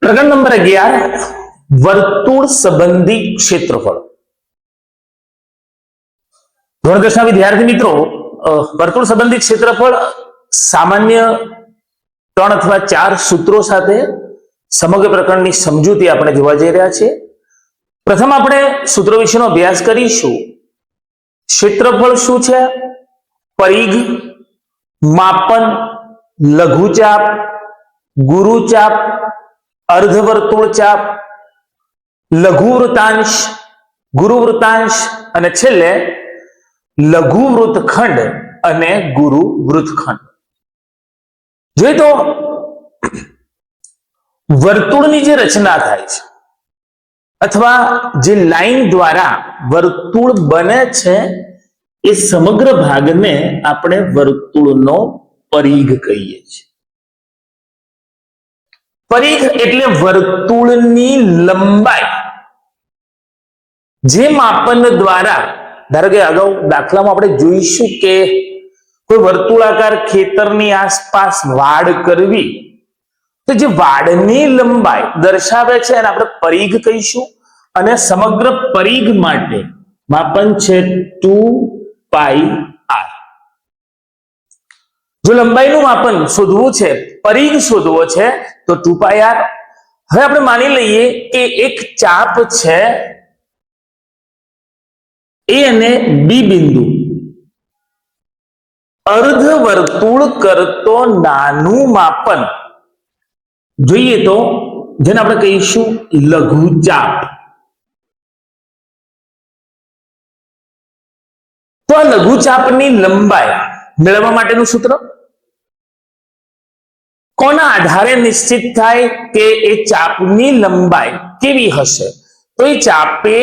પ્રકરણ નંબર 11 વર્તુળ સંબંધી ક્ષેત્રફળ। ધોરણ 10 ના વિદ્યાર્થી મિત્રો, વર્તુળ સંબંધી ક્ષેત્રફળ સામાન્ય 3 અથવા 4 સૂત્રો સાથે સમગ્ર પ્રકરણની સમજૂતી આપણે જોવા જઈ રહ્યા છીએ। પ્રથમ આપણે સૂત્રો વિશેનો અભ્યાસ કરીશું। ક્ષેત્રફળ શું છે, પરિઘ, માપન, લઘુચાપ, ગુરુચાપ, અર્ધવર્તુળ ચાપ, લઘુ વૃત્તાંશ, ગુરુ વૃત્તાંશ અને છેલ્લે લઘુ વૃત્તખંડ અને ગુરુ વૃત્તખંડ। જોઈએ તો વર્તુળની જે રચના થાય છે અથવા જે લાઈન દ્વારા વર્તુળ બને છે એ સમગ્ર ભાગને આપણે વર્તુળનો પરિઘ કહીએ છીએ। પરિઘ એટલે વર્તુળની લંબાઈ, જે માપન દ્વારા, ધારો કે અગાઉ દાખલામાં આપણે જોઈશું કે કોઈ વર્તુળાકાર ખેતરની આસપાસ વાડ કરવી, તો જે વાડની લંબાઈ દર્શાવે છે એને આપણે પરિઘ કહીશું। અને સમગ્ર પરિઘ માટે માપન છે 2πr। જો લંબાઈનું માપન શોધવું છે, પરિઘ શોધવો છે તો 2πr। હવે આપણે માની લઈએ કે એક ચાપ છે એ અને બી બિંદુ અર્ધવર્તુળ કરતો નાનું માપન જોઈએ તો જેને આપણે કહીશું લઘુચાપ। તો આ લઘુચાપની લંબાઈ મેળવવા માટેનું સૂત્ર કોના આધારે નિશ્ચિત થાય કે એ ચાપની લંબાઈ કેવી હશે? તો એ ચાપે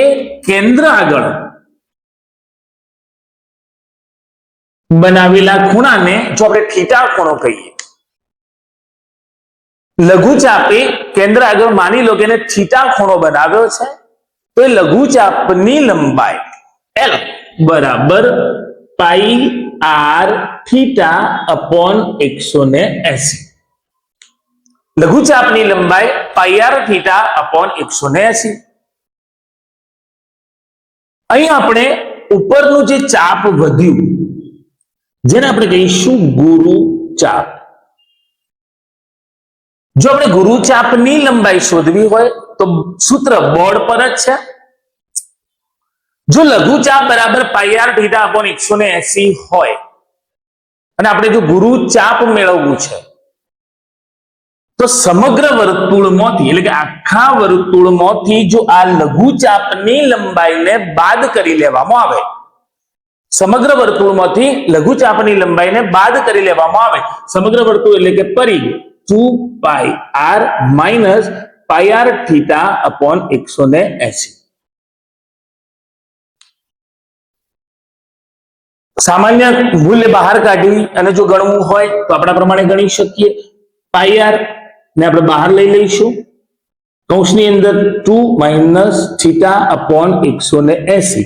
કેન્દ્ર આગળ બનાવેલા ખૂણાને જો આપણે થીટા ખૂણો કહીએ, લઘુચાપે કેન્દ્ર આગળ માની લો કે એને થીટા ખૂણો બનાવ્યો છે, તો એ લઘુચાપની લંબાઈ L બરાબર પાઈ આર થીટા અપોન 180। લઘુચાપની લંબાઈ પાઈ આર થીટા અપોન 180। અહીં આપણે ઉપરનું જે ચાપ વધ્યું જેને આપણે કહીશું ગુરુચાપ। જો આપણે ગુરુચાપની લંબાઈ શોધવી હોય તો સૂત્ર બોર્ડ પર જ છે। જો લઘુચાપ બરાબર પાઈ આર થીટા અપોન 180 હોય અને આપણે જો ગુરુચાપ મેળવવું છે તો સમગ્ર વર્તુળમાંથી એટલે કે આખા વર્તુળમાંથી જો આ લઘુચાપની લંબાઈને બાદ કરી લેવામાં આવે, સમગ્ર વર્તુળમાંથી લઘુચાપની લંબાઈને બાદ કરી લેવામાં આવે, સમગ્ર વર્તુળ એટલે કે પરિઘ 2πr minus pi r theta upon 180। સામાન્ય મૂલ્ય બહાર કાઢી અને જો ગણવું હોય તો આપણા પ્રમાણે ગણી શકીએ। પાઈ આર ને આપણે બહાર લઈ લઈશું, કૌંસની અંદર 2 માઇનસ થીટા અપોન 180।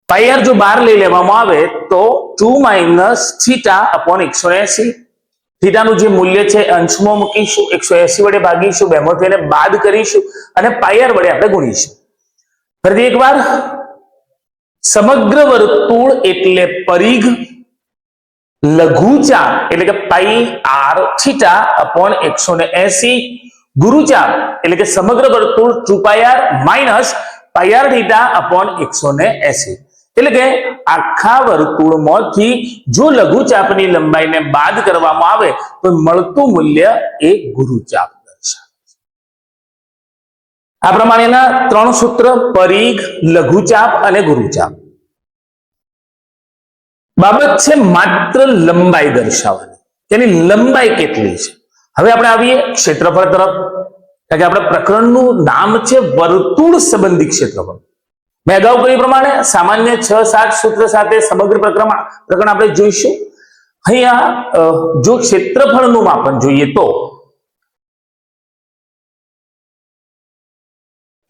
પાઈ આર જો બહાર લઈ લેવામાં આવે તો 2 માઇનસ થીટા અપોન 180। થીટાનું જે મૂલ્ય છે અંશમાં મૂકીશું, 180 વડે ભાગીશું, બેમાંથી એને બાદ કરીશું અને પાઈ આર વડે આપણે ગુણીશું। ફરીથી એકવાર, સમગ્ર વર્તુળ એટલે પરિઘ, લઘુચાપ એટલે કે પાઈ આર થીટા અપોન 180, ગુરુચાપ એટલે કે સમગ્ર વર્તુળ 2πr minus pi r theta upon 180। એટલે કે આખા વર્તુળમાંથી જો લઘુચાપની લંબાઈને બાદ કરવામાં આવે તો મળતું મૂલ્ય એ ગુરુચાપ દર્શાવે છે। આ પ્રમાણેના 3 સૂત્ર પરિઘ, લઘુચાપ અને ગુરુચાપ। બાબત છે માત્ર લંબાઈ દર્શાવવાની, તેની લંબાઈ કેટલી છે। હવે આપણે આવીએ ક્ષેત્રફળ તરફ, કારણ કે આપણા પ્રકરણનું નામ છે વર્તુળ સંબંધી ક્ષેત્રફળ। મેં અગાઉ કહ્યું પ્રમાણે સામાન્ય 6-7 સૂત્ર સાથે સમગ્ર પ્રકરણ આપણે જોઈશું। અહીંયા જો ક્ષેત્રફળનું માપન જોઈએ તો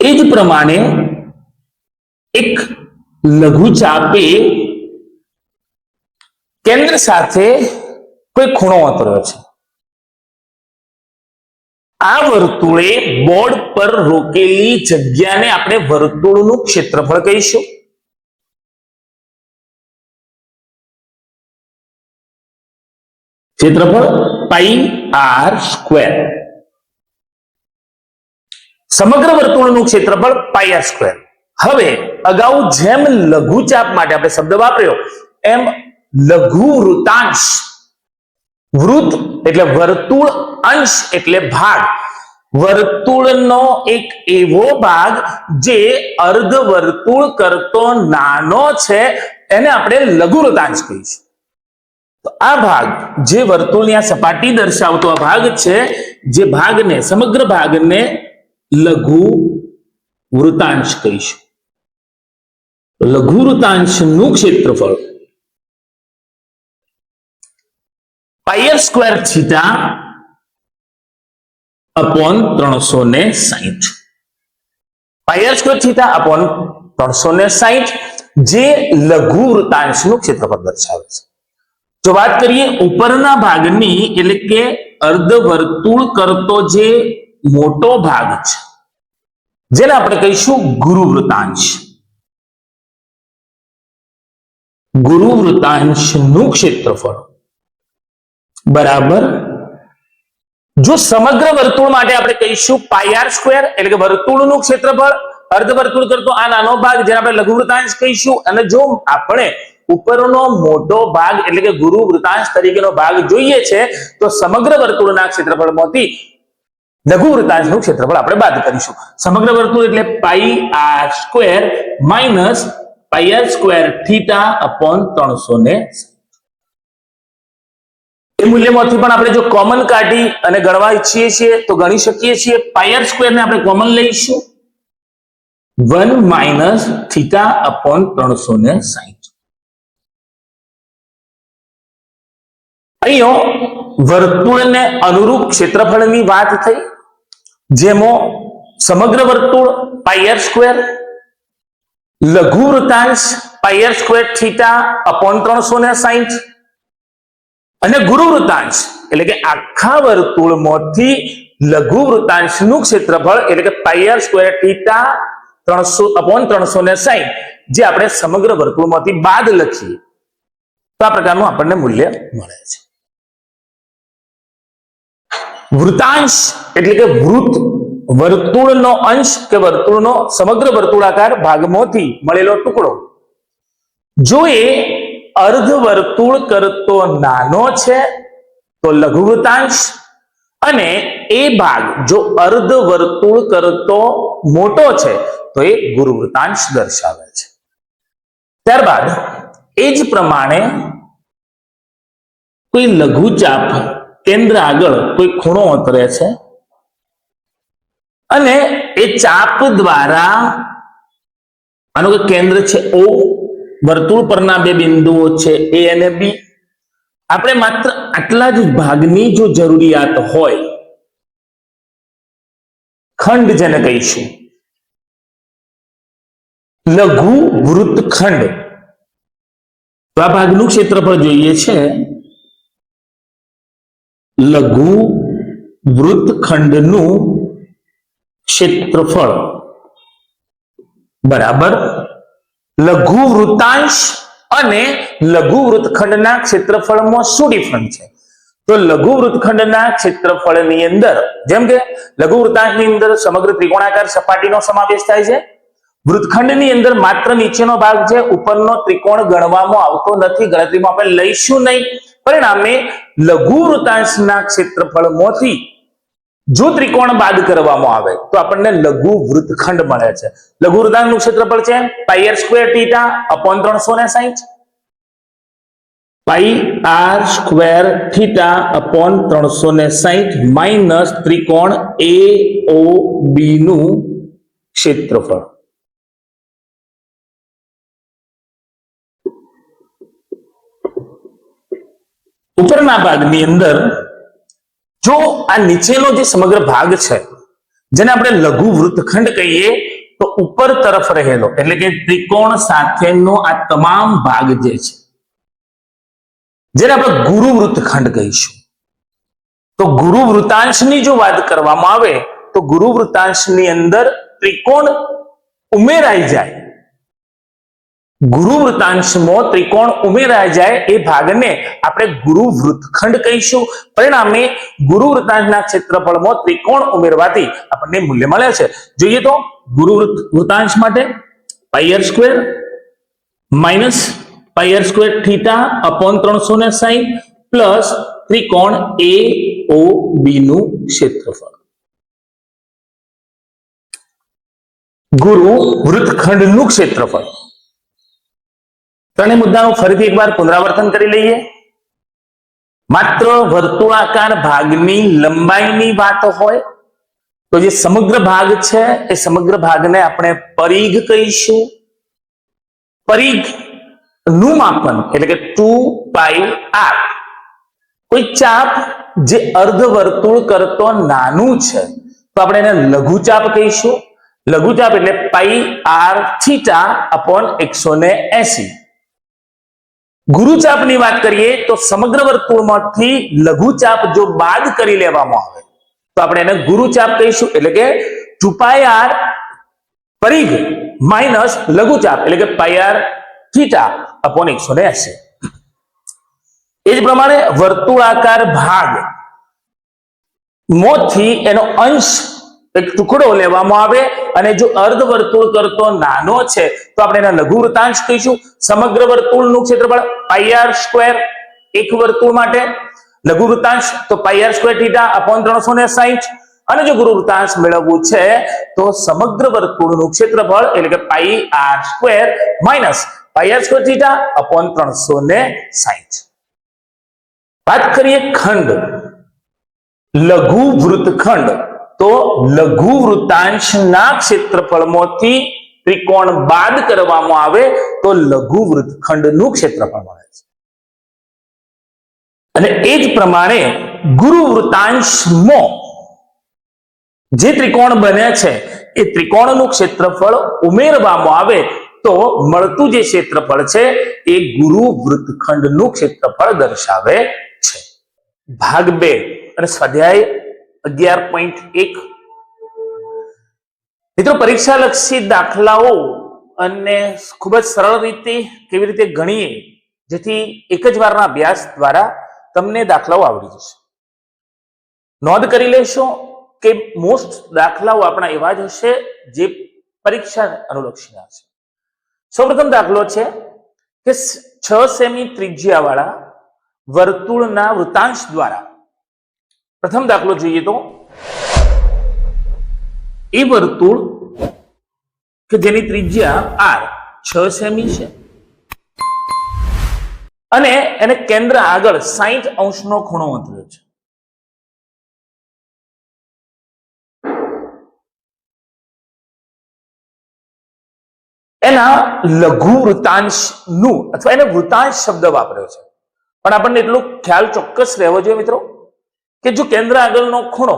એ જ પ્રમાણે એક લઘુચાપે કેન્દ્ર સાથે કોઈ ખૂણો અંતર્યો છે. આ વર્તુળે બોર્ડ પર રોકેલી જગ્યાને આપણે વર્તુળનું ક્ષેત્રફળ કહીશું. ક્ષેત્રફળ પાઈ આર સ્ક્વેર. સમગ્ર વર્તુળનું ક્ષેત્રફળ પાઈ આર સ્ક્વેર. હવે અગાઉ જેમ લઘુચાપ માટે આપણે શબ્દ વાપર્યો એમ લઘુ વૃતાંશ, વૃત્ત એટલે વર્તુળ, અંશ એટલે ભાગ, વર્તુળનો એક એવો ભાગ જે અર્ધ વર્તુળ કરતો નાનો છે એને આપણે લઘુ વૃતાંશ કહીશું. તો આ ભાગ જે વર્તુળની આ સપાટી દર્શાવતો આ ભાગ છે, જે ભાગને, સમગ્ર ભાગને લઘુ વૃતાંશ કહીશું. લઘુ વૃતાંશનું ક્ષેત્રફળ પાઈ R square theta upon 360. Pi R square theta upon 360 જે લઘુ વૃતાંશનું ક્ષેત્રફળ દર્શાવે છે. જો વાત કરીએ ઉપરના ભાગની, એટલે કે અર્ધ વર્તુળ કરતો જે મોટો ભાગ છે જેને આપણે કહીશું ગુરુ વૃતાંશ. ગુરુ વૃતાંશનું ક્ષેત્રફળ બરાબર, જો સમગ્ર વર્તુળ માટે આપણે કહીશું પાઈ આર સ્ક્વેર, એટલે કે વર્તુળનું ક્ષેત્રફળ, અર્ધ વર્તુળ કરતો આ નાનો ભાગ જેને આપણે લઘુ વૃતાંશ કહીશું. અને જો આપણે ઉપરનો મોટો ભાગ એટલે કે ગુરુ વૃતાંશ તરીકેનો ભાગ જોઈએ છે તો સમગ્ર વર્તુળના ક્ષેત્રફળમાંથી લઘુ વૃતાંશનું ક્ષેત્રફળ આપણે બાદ કરીશું. સમગ્ર વર્તુળ એટલે pi R square minus pi R square theta upon 360. એ મૂલ્યમાંથી પણ આપણે જો કોમન કાઢી અને ગણવા ઈચ્છીએ છીએ તો ગણી શકીએ છીએ. પાઈ આર સ્ક્વેર ને આપણે કોમન લઈશું, 1 માઇનસ થીટા અપોન 360. અહીંયા વર્તુળને અનુરૂપ ક્ષેત્રફળની વાત થઈ, જેમાં સમગ્ર વર્તુળ પાઈ આર સ્ક્વેર, લઘુ વૃતાંશ પાઈ આર સ્ક્વેર થીટા અપોન 360 અને ગુરુ વૃતાંશ એટલે કે આખા વર્તુળમાંથી લઘુ વૃતાંશનું ક્ષેત્રફળ એટલે કે pi R square theta 300 upon 360 જે આપણે સમગ્ર વર્તુળમાંથી બાદ લખીએ તો આ પ્રકારનું આપણને મૂલ્ય મળે છે. વૃતાંશ એટલે કે વૃત્ત, વર્તુળનો અંશ કે વર્તુળનો સમગ્ર વર્તુળાકાર ભાગમાંથી મળેલો ટુકડો જો એ અર્ધ વર્તુળ કરતો નાનો છે તો લઘુ વૃતાંશ, અને એ ભાગ જો અર્ધ વર્તુળ કરતો મોટો છે તો એ ગુરુ વૃતાંશ દર્શાવે છે. ત્યારબાદ એ જ પ્રમાણે કોઈ લઘુચાપ કેન્દ્ર આગળ કોઈ ખૂણો અંતરે છે અને એ ચાપ દ્વારા, આનું કે કેન્દ્ર છે O, વર્તુળ પરના બે બિંદુઓ છે A અને B, આપણે માત્ર આટલા જ ભાગની જો જરૂરિયાત હોય, ખંડ જેને કહીશું લઘુ વૃત્તખંડ, તો આ ભાગનું ક્ષેત્રફળ જોઈએ છે લઘુ વૃત્તખંડનું ક્ષેત્રફળ બરાબર લઘુ વૃતાંશ અને લઘુ વૃત્તખંડના ક્ષેત્રફળમાં શું ડિફરન્સ છે? તો લઘુ વૃત્તખંડના ક્ષેત્રફળની અંદર, જેમ કે લઘુ વૃતાંશની અંદર સમગ્ર ત્રિકોણાકાર સપાટીનો સમાવેશ થાય છે, વૃત્તખંડની અંદર માત્ર નીચેનો ભાગ છે, ઉપરનો ત્રિકોણ ગણવામાં આવતો નથી, ગણતરીમાં આપણે લઈશું નહીં. પરિણામે લઘુ વૃતાંશના ક્ષેત્રફળમાંથી જો ત્રિકોણ બાદ કરવામાં આવે તો આપણને લઘુ વૃત્તખંડ મળે છે. લઘુ વૃતાંશનું ક્ષેત્રફળ છે pi R square theta upon 360. Pi R square theta upon 360 minus ત્રિકોણ AOB નું ક્ષેત્રફળ. ઉપરના ભાગની અંદર જો આ નીચેનો જે સમગ્ર ભાગ છે જેને આપણે લઘુ વૃત્તખંડ કહીએ તો ઉપર તરફ રહેલો એટલે કે ત્રિકોણ સાથેનો આ તમામ ભાગ જે છે જેને આપણે ગુરુ વૃત્તખંડ કહીશું. તો ગુરુ વૃતાંશની જો વાત કરવામાં આવે તો ગુરુ વૃતાંશની અંદર ત્રિકોણ ઉમેરાઈ જાય, ગુરુ વૃતાંશમાં ત્રિકોણ ઉમેરાઈ જાય એ ભાગને આપણે ગુરુ વૃત્તખંડ કહીશું. પરિણામે ગુરુ વૃતાંશના ક્ષેત્રફળમાં ત્રિકોણ ઉમેરવાથી આપણને મૂલ્ય મળે છે. જોઈએ તો ગુરુ વૃતાંશ માટે pi R square minus pi R square theta upon 360 plus ત્રિકોણ એ ઓ બી નું ક્ષેત્રફળ. ગુરુ વૃત્તખંડનું ક્ષેત્રફળ. ત્રણેય મુદ્દાનું ફરીથી એકવાર પુનરાવર્તન કરી લઈએ. માત્ર વર્તુળાકાર ભાગની લંબાઈની વાત હોય તો જે સમગ્ર ભાગ છે એ સમગ્ર ભાગને આપણે પરિઘ કહીશું. પરિઘ નું માપન એટલે કે 2πr. કોઈ ચાપ જે અર્ધવર્તુળ કરતો નાનું છે તો આપણે એને લઘુચાપ કહીશું. લઘુચાપ એટલે પાઈ આર થીટા અપોન 180. ગુરુચાપની વાત કરીએ તો સમગ્ર વર્તુળમાંથી લઘુચાપ જો બાદ કરી લેવામાં આવે તો આપણે એને ગુરુચાપ કહીશું. એટલે કે 2πr પરિઘ માઇનસ લઘુચાપ એટલે કે પાઈ આર થીટા અપોન 180. એ જ પ્રમાણે વર્તુળાકાર ભાગ મોથી એનો અંશ એક ટુકડો લેવામાં આવે અને જો અર્ધવર્તુળ કરતો નાનો છે તો આપણે એના લઘુ વૃતાંશ કહીશું. સમગ્ર વર્તુળનું ક્ષેત્રફળ પાઈ આર સ્ક્વેર એક વર્તુળ માટે, લઘુ વૃતાંશ તો પાઈ આર સ્ક્વેર થીટા અપોન 360. અને જો ગુરુ વૃતાંશ મેળવવું છે તો સમગ્ર વર્તુળનું ક્ષેત્રફળ એટલે કે pi R square minus pi R square theta upon 360. વાત કરીએ ખંડ લઘુ વૃત્તખંડ તો લઘુ વૃતાંશના ક્ષેત્રફળમાંથી ત્રિકોણ બાદ કરવામાં આવે તો લઘુ વૃત્તખંડનું ક્ષેત્રફળ મળે છે. અને એ જ પ્રમાણે ગુરુ વૃતાંશમાં જે ત્રિકોણ બને છે એ ત્રિકોણનું ક્ષેત્રફળ ઉમેરવામાં આવે તો મળતું જે ક્ષેત્રફળ છે એ ગુરુ વૃત્તખંડનું ક્ષેત્રફળ દર્શાવે છે. ભાગ 2 અને સ્વાધ્યાય 11.1. મિત્રો, પરીક્ષા લક્ષી દાખલાઓ અને ખૂબ જ સરળ રીતે કેવી રીતે ગણીએ જેથી એક જ વારના અભ્યાસ દ્વારા તમને દાખલાઓ આવડી જશે. નોંધ કરી લેશો કે મોસ્ટ દાખલાઓ આપણા એવા જ હશે જે પરીક્ષા અનુલક્ષીના છે. સૌપ્રથમ દાખલો છે કે 6 સેમી ત્રિજ્યા વાળા વર્તુળના વૃતાંશ દ્વારા, પ્રથમ દાખલો જોઈએ તો એ વર્તુળ કે જેની ત્રિજ્યા r 6 સેમી છે અને એને કેન્દ્ર આગળ 60 અંશનો ખૂણો આંતર્યો છે. એના લઘુ વૃતાંશ નું અથવા એને વૃતાંશ શબ્દ વાપર્યો છે, પણ આપણને એટલો ખ્યાલ ચોક્કસ રહેવો જોઈએ મિત્રો કે જો કેન્દ્ર આગળનો ખૂણો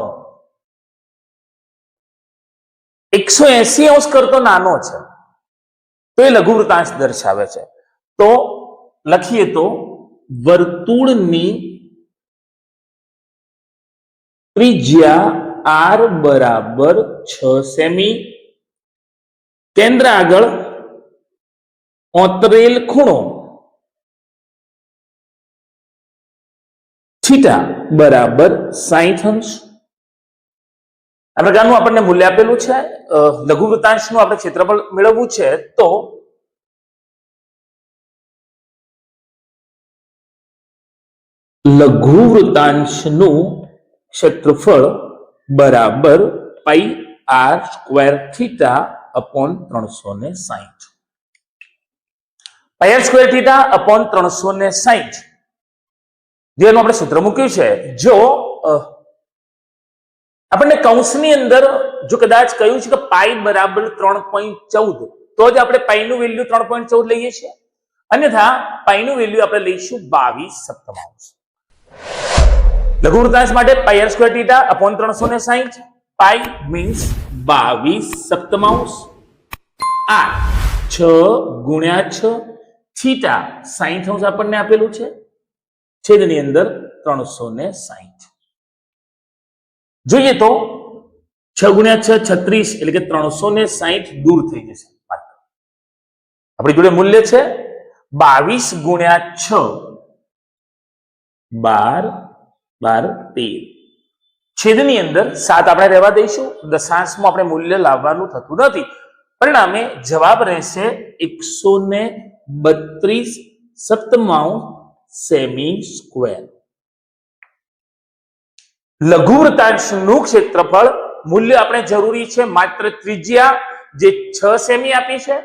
180 અંશ કરતો નાનો છે તો એ લઘુ વૃતાંશ દર્શાવે છે. તો લખીએ તો વર્તુળની ત્રિજ્યા r બરાબર 6 સેમી, કેન્દ્ર આગળ આંતરેલ ખૂણો થીટા બરાબર 60 અંશ. આ પ્રકારનું આપણને મૂલ્ય આપેલું છે. લઘુ વૃતાંશનું આપણે ક્ષેત્રફળ મેળવવું છે તો લઘુ વૃતાંશનું ક્ષેત્રફળ બરાબર પાઈ R square theta upon 360. Pi R square theta upon 360 જેનું આપણે સૂત્ર મૂક્યું છે. જો આપણને કૌંસની અંદર જો કદાચ કહ્યું છે કે પાઈ બરાબર 3.14 તો જ આપણે પાઈનું વેલ્યુ 3.14 લઈએ છીએ, અન્યથા પાઈનું વેલ્યુ આપણે લઈશું 22 સપ્તમાંશ. લઘુ વૃતાંશ માટે pi R square theta upon 360, પાઈ મીન્સ 22 સપ્તમાંશ, આ 6 ગુણ્યા 6, થીટા 60 અંશ આપણને આપેલું છે છેદની અંદર 360. જોઈએ તો 6 ગુણ્યા 6 36, એટલે કે 360 દૂર થઈ જશે. આપણી જોડે મૂલ્ય છે 22 ગુણ્યા 6 12 12 13. છેદની અંદર 7 આપણે રહેવા દઈશું, દશાંશમાં આપણે મૂલ્ય લાવવાનું થતું નથી. પરિણામે જવાબ રહેશે 132 સેમી સ્ક્વેર. લઘુવૃત્તાંશનું ક્ષેત્રફળ મૂલ્ય આપણે જરૂરી છે માત્ર ત્રિજ્યા જે 6 સેમી આપી છે,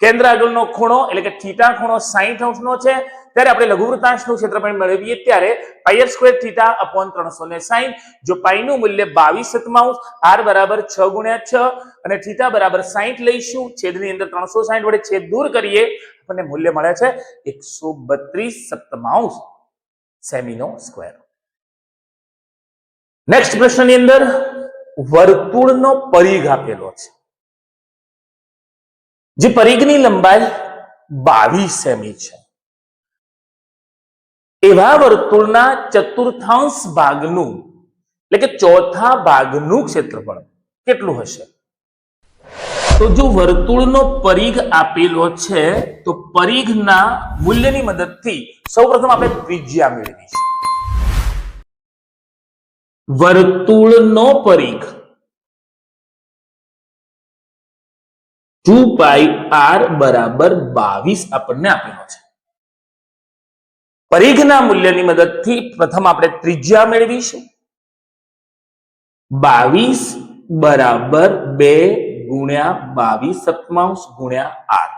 કેન્દ્ર આગળનો ખૂણો એટલે કે થીટા ખૂણો 60 અંશનો છે. ત્યારે આપણે લઘુવૃત્તાંશનું ક્ષેત્રફળ મેળવીએ ત્યારે પાઈ r સ્ક્વેર થીટા અપોન 360. જો પાઈ નું મૂલ્ય 22 r બરાબર 6 ગુણ્યા 6 અને થીટા બરાબર 60 લઈશું, છેદની અંદર 360 વડે છેદ દૂર કરીએ, આપણને મૂલ્ય મળે છે 132 સેમીનો સ્ક્વેર. નેક્સ્ટ પ્રશ્નની અંદર વર્તુળનો પરિઘ આપેલો છે, જે પરિઘની લંબાઈ 22 સેમી છે. એવા વર્તુળના ચતુર્થાંશ ભાગનું એટલે કે ચોથા ભાગનું ક્ષેત્રફળ કેટલું હશે? તો જો વર્તુળનો પરિઘ આપેલો છે તો પરિઘના મૂલ્યની મદદથી સૌપ્રથમ આપણે ત્રિજ્યા મેળવીશું. વર્તુળનો પરિઘ 2 પાઈ r બરાબર 22 આપણને આપેલો છે. પરિઘના મૂલ્યની મદદથી પ્રથમ આપણે ત્રિજ્યા મેળવીશું. 22 બરાબર 2 ગુણ્યા 22 ગુણ્યા r.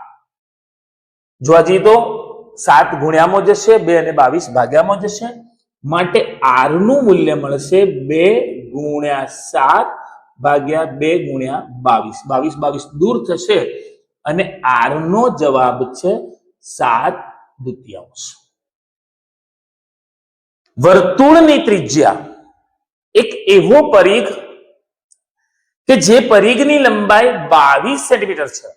જોવા જઈએ તો 7 ગુણ્યામાં જશે, 2 અને 22 ભાગ્યામાં જશે, માટે r નું મૂલ્ય મળશે 2 ગુણ્યા 7 ભાગ્યા 2 ગુણ્યા 22. 22 દૂર થશે અને r નો જવાબ છે 7/2. વર્તુળની ત્રિજ્યા એક એવો પરિઘ કે જે પરિઘની લંબાઈ 22 સેન્ટીમીટર છે,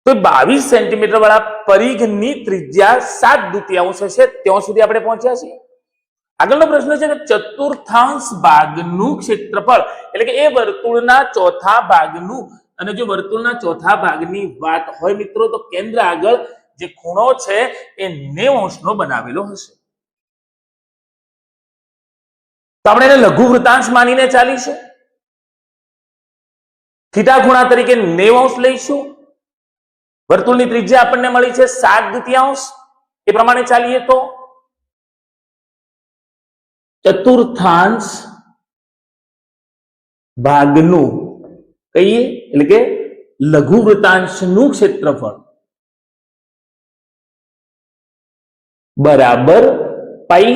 તો 22 સેન્ટીમીટર વાળા પરિઘની ત્રિજ્યા 7/2 હશે. ત્યાં સુધી આપણે પહોંચ્યા છીએ. આગળનો પ્રશ્ન છે કે ચતુર્થાંશ ભાગનું ક્ષેત્રફળ એટલે કે એ વર્તુળના ચોથા ભાગનું. અને જો વર્તુળના ચોથા ભાગની વાત હોય મિત્રો, તો કેન્દ્ર આગળ જે ખૂણો છે એ 90 અંશનો બનાવેલો હશે. તો આપણે એને લઘુવૃત્તાંશ માનીને ચાલીશું. થીટા ખૂણા તરીકે 90 અંશ લઈશું. વર્તુળની ત્રિજ્યા આપણને મળી છે 7/2. એ પ્રમાણે ચાલીએ તો ચતુર્થાંશ ભાગનું કહીએ એટલે કે લઘુવૃત્તાંશનું ક્ષેત્રફળ બરાબર પાઈ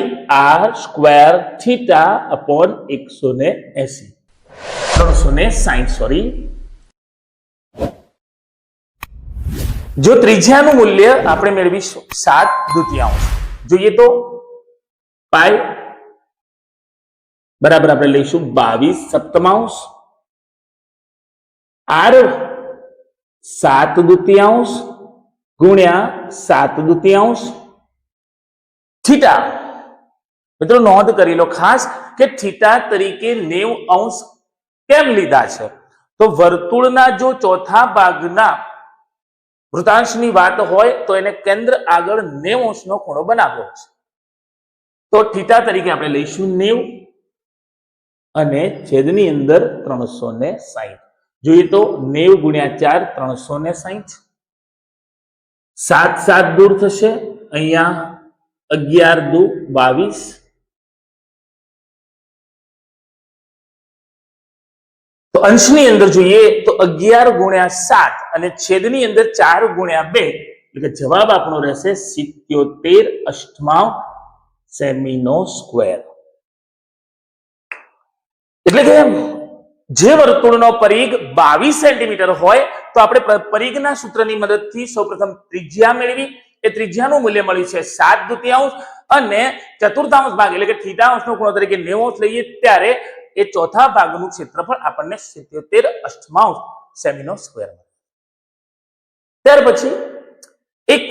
r સ્ક્વેર થીટા અપોન 360. જો ત્રિજ્યાનું મૂલ્ય આપણે મેળવીશું 7/2. જોઈએ તો પાઈ બરાબર આપણે લઈશું 22/7, r 7/2 ગુણ્યા 7/2 થીટા. મિત્રો નોંધ કરી લો ખાસ કે થીટા તરીકે 90 અંશ કેમ લીધા છે? તો વર્તુળના જો ચોથા ભાગના વૃત્તાંશની વાત હોય તો એને કેન્દ્ર આગળ 90 અંશનો ખૂણો બનાવ્યો છે. તો થીટા તરીકે આપણે લઈશું 90 અને છેદની અંદર 360. જોઈએ તો 90 ગુણ્યા 4 360. 7 દૂર થશે, અહીંયા 11 × 2 = 22. તો અંશની અંદર જોઈએ તો 11 ગુણ્યા 7 અને છેદની અંદર 4 ગુણ્યા 2 એટલે કે જવાબ આપણો રહેશે 77/8 સેમીનો સ્ક્વેર. એટલે કે જે વર્તુળનો પરિઘ 22 સેન્ટીમીટર હોય તો આપણે પરિઘના સૂત્રની મદદથી સૌપ્રથમ ત્રિજ્યા મેળવી. એ ત્રિજ્યાનું મૂલ્ય મળ્યું છે 7/2 અને ચતુર્થાંશ ભાગ એટલે કે થીટા અંશનો ખૂણો તરીકે 90 અંશ લઈએ ત્યારે એ ચોથા ભાગનું ક્ષેત્રફળ આપણને 77/8 સેમીનો સ્ક્વેર. ત્યાર પછી એક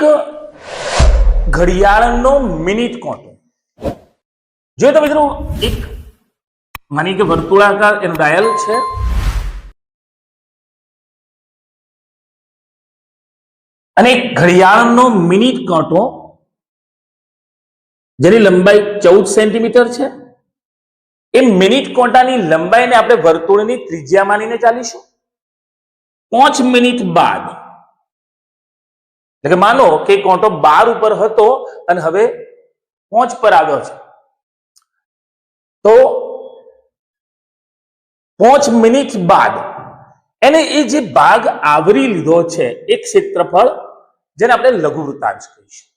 ઘડિયાળનો મિનિટ કાંટો. જો તો મિત્રો એક માની કે વર્તુળાકાર એનું ડાયલ છે, અને ઘડિયાળનો મિનિટ કાંટો જેની લંબાઈ 14 સેન્ટીમીટર છે, એ મિનિટ કાંટાની લંબાઈને આપણે વર્તુળની ત્રિજ્યા માનીને ચાલીશું. 5 મિનિટ બાદ, એટલે કે માનો કે કાંટો 12 ઉપર હતો અને હવે 5 પર આવ્યો છે, તો 5 મિનિટ બાદ એને એ જે ભાગ આવરી લીધો છે એ ક્ષેત્રફળ, જેને આપણે લઘુવૃત્તાંશ કહીશું.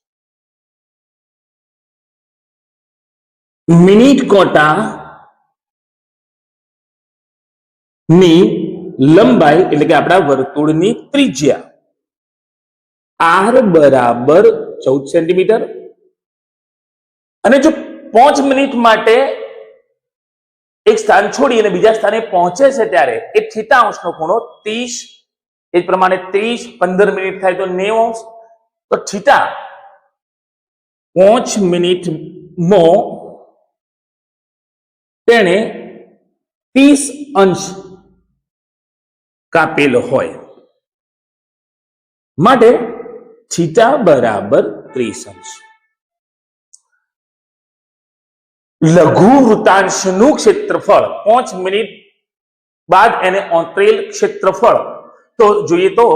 મિનિટ કાંટા ની લંબાઈ એટલે કે આપણા વર્તુળની ત્રિજ્યા r બરાબર 14 સેન્ટીમીટર, અને જો 5 મિનિટ માટે એક સ્થાન છોડી અને બીજા સ્થાને પહોંચે છે ત્યારે એ θ અંશનો ખૂણો 30, એ જ પ્રમાણે 30, 15 મિનિટ થાય તો 90 અંશ, તો θ 5 મિનિટમાં તેને 30 અંશ કાપેલો હોય માટે θ બરાબર 30 અંશ. લઘુ વૃત્તાંશનું ક્ષેત્રફળ 5 મિનિટ બાદ એને ઓતરેલ ક્ષેત્રફળ, તો જોઈએ તો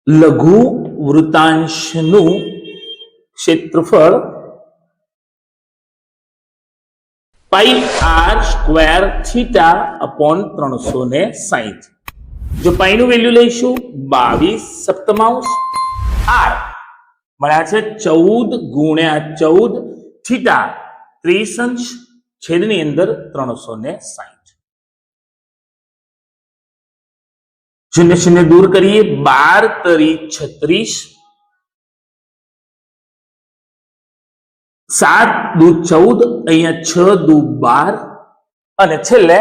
લઘુ વૃત્તાંશનું ક્ષેત્રફળ પાઈ r સ્ક્વેર થીટા અપોન 360. જો પાઈ નું વેલ્યુ લઈશું 22 સપ્તમાંશ, r મળ્યા છે 14 ગુણ્યા 14, થીટા 30 અંશ, છેદની અંદર 360. શૂન્ય શૂન્ય દૂર કરીએ, 12 તરી 36, 7 દુ 14, અહીંયા 6 દુ 12, અને છેલ્લે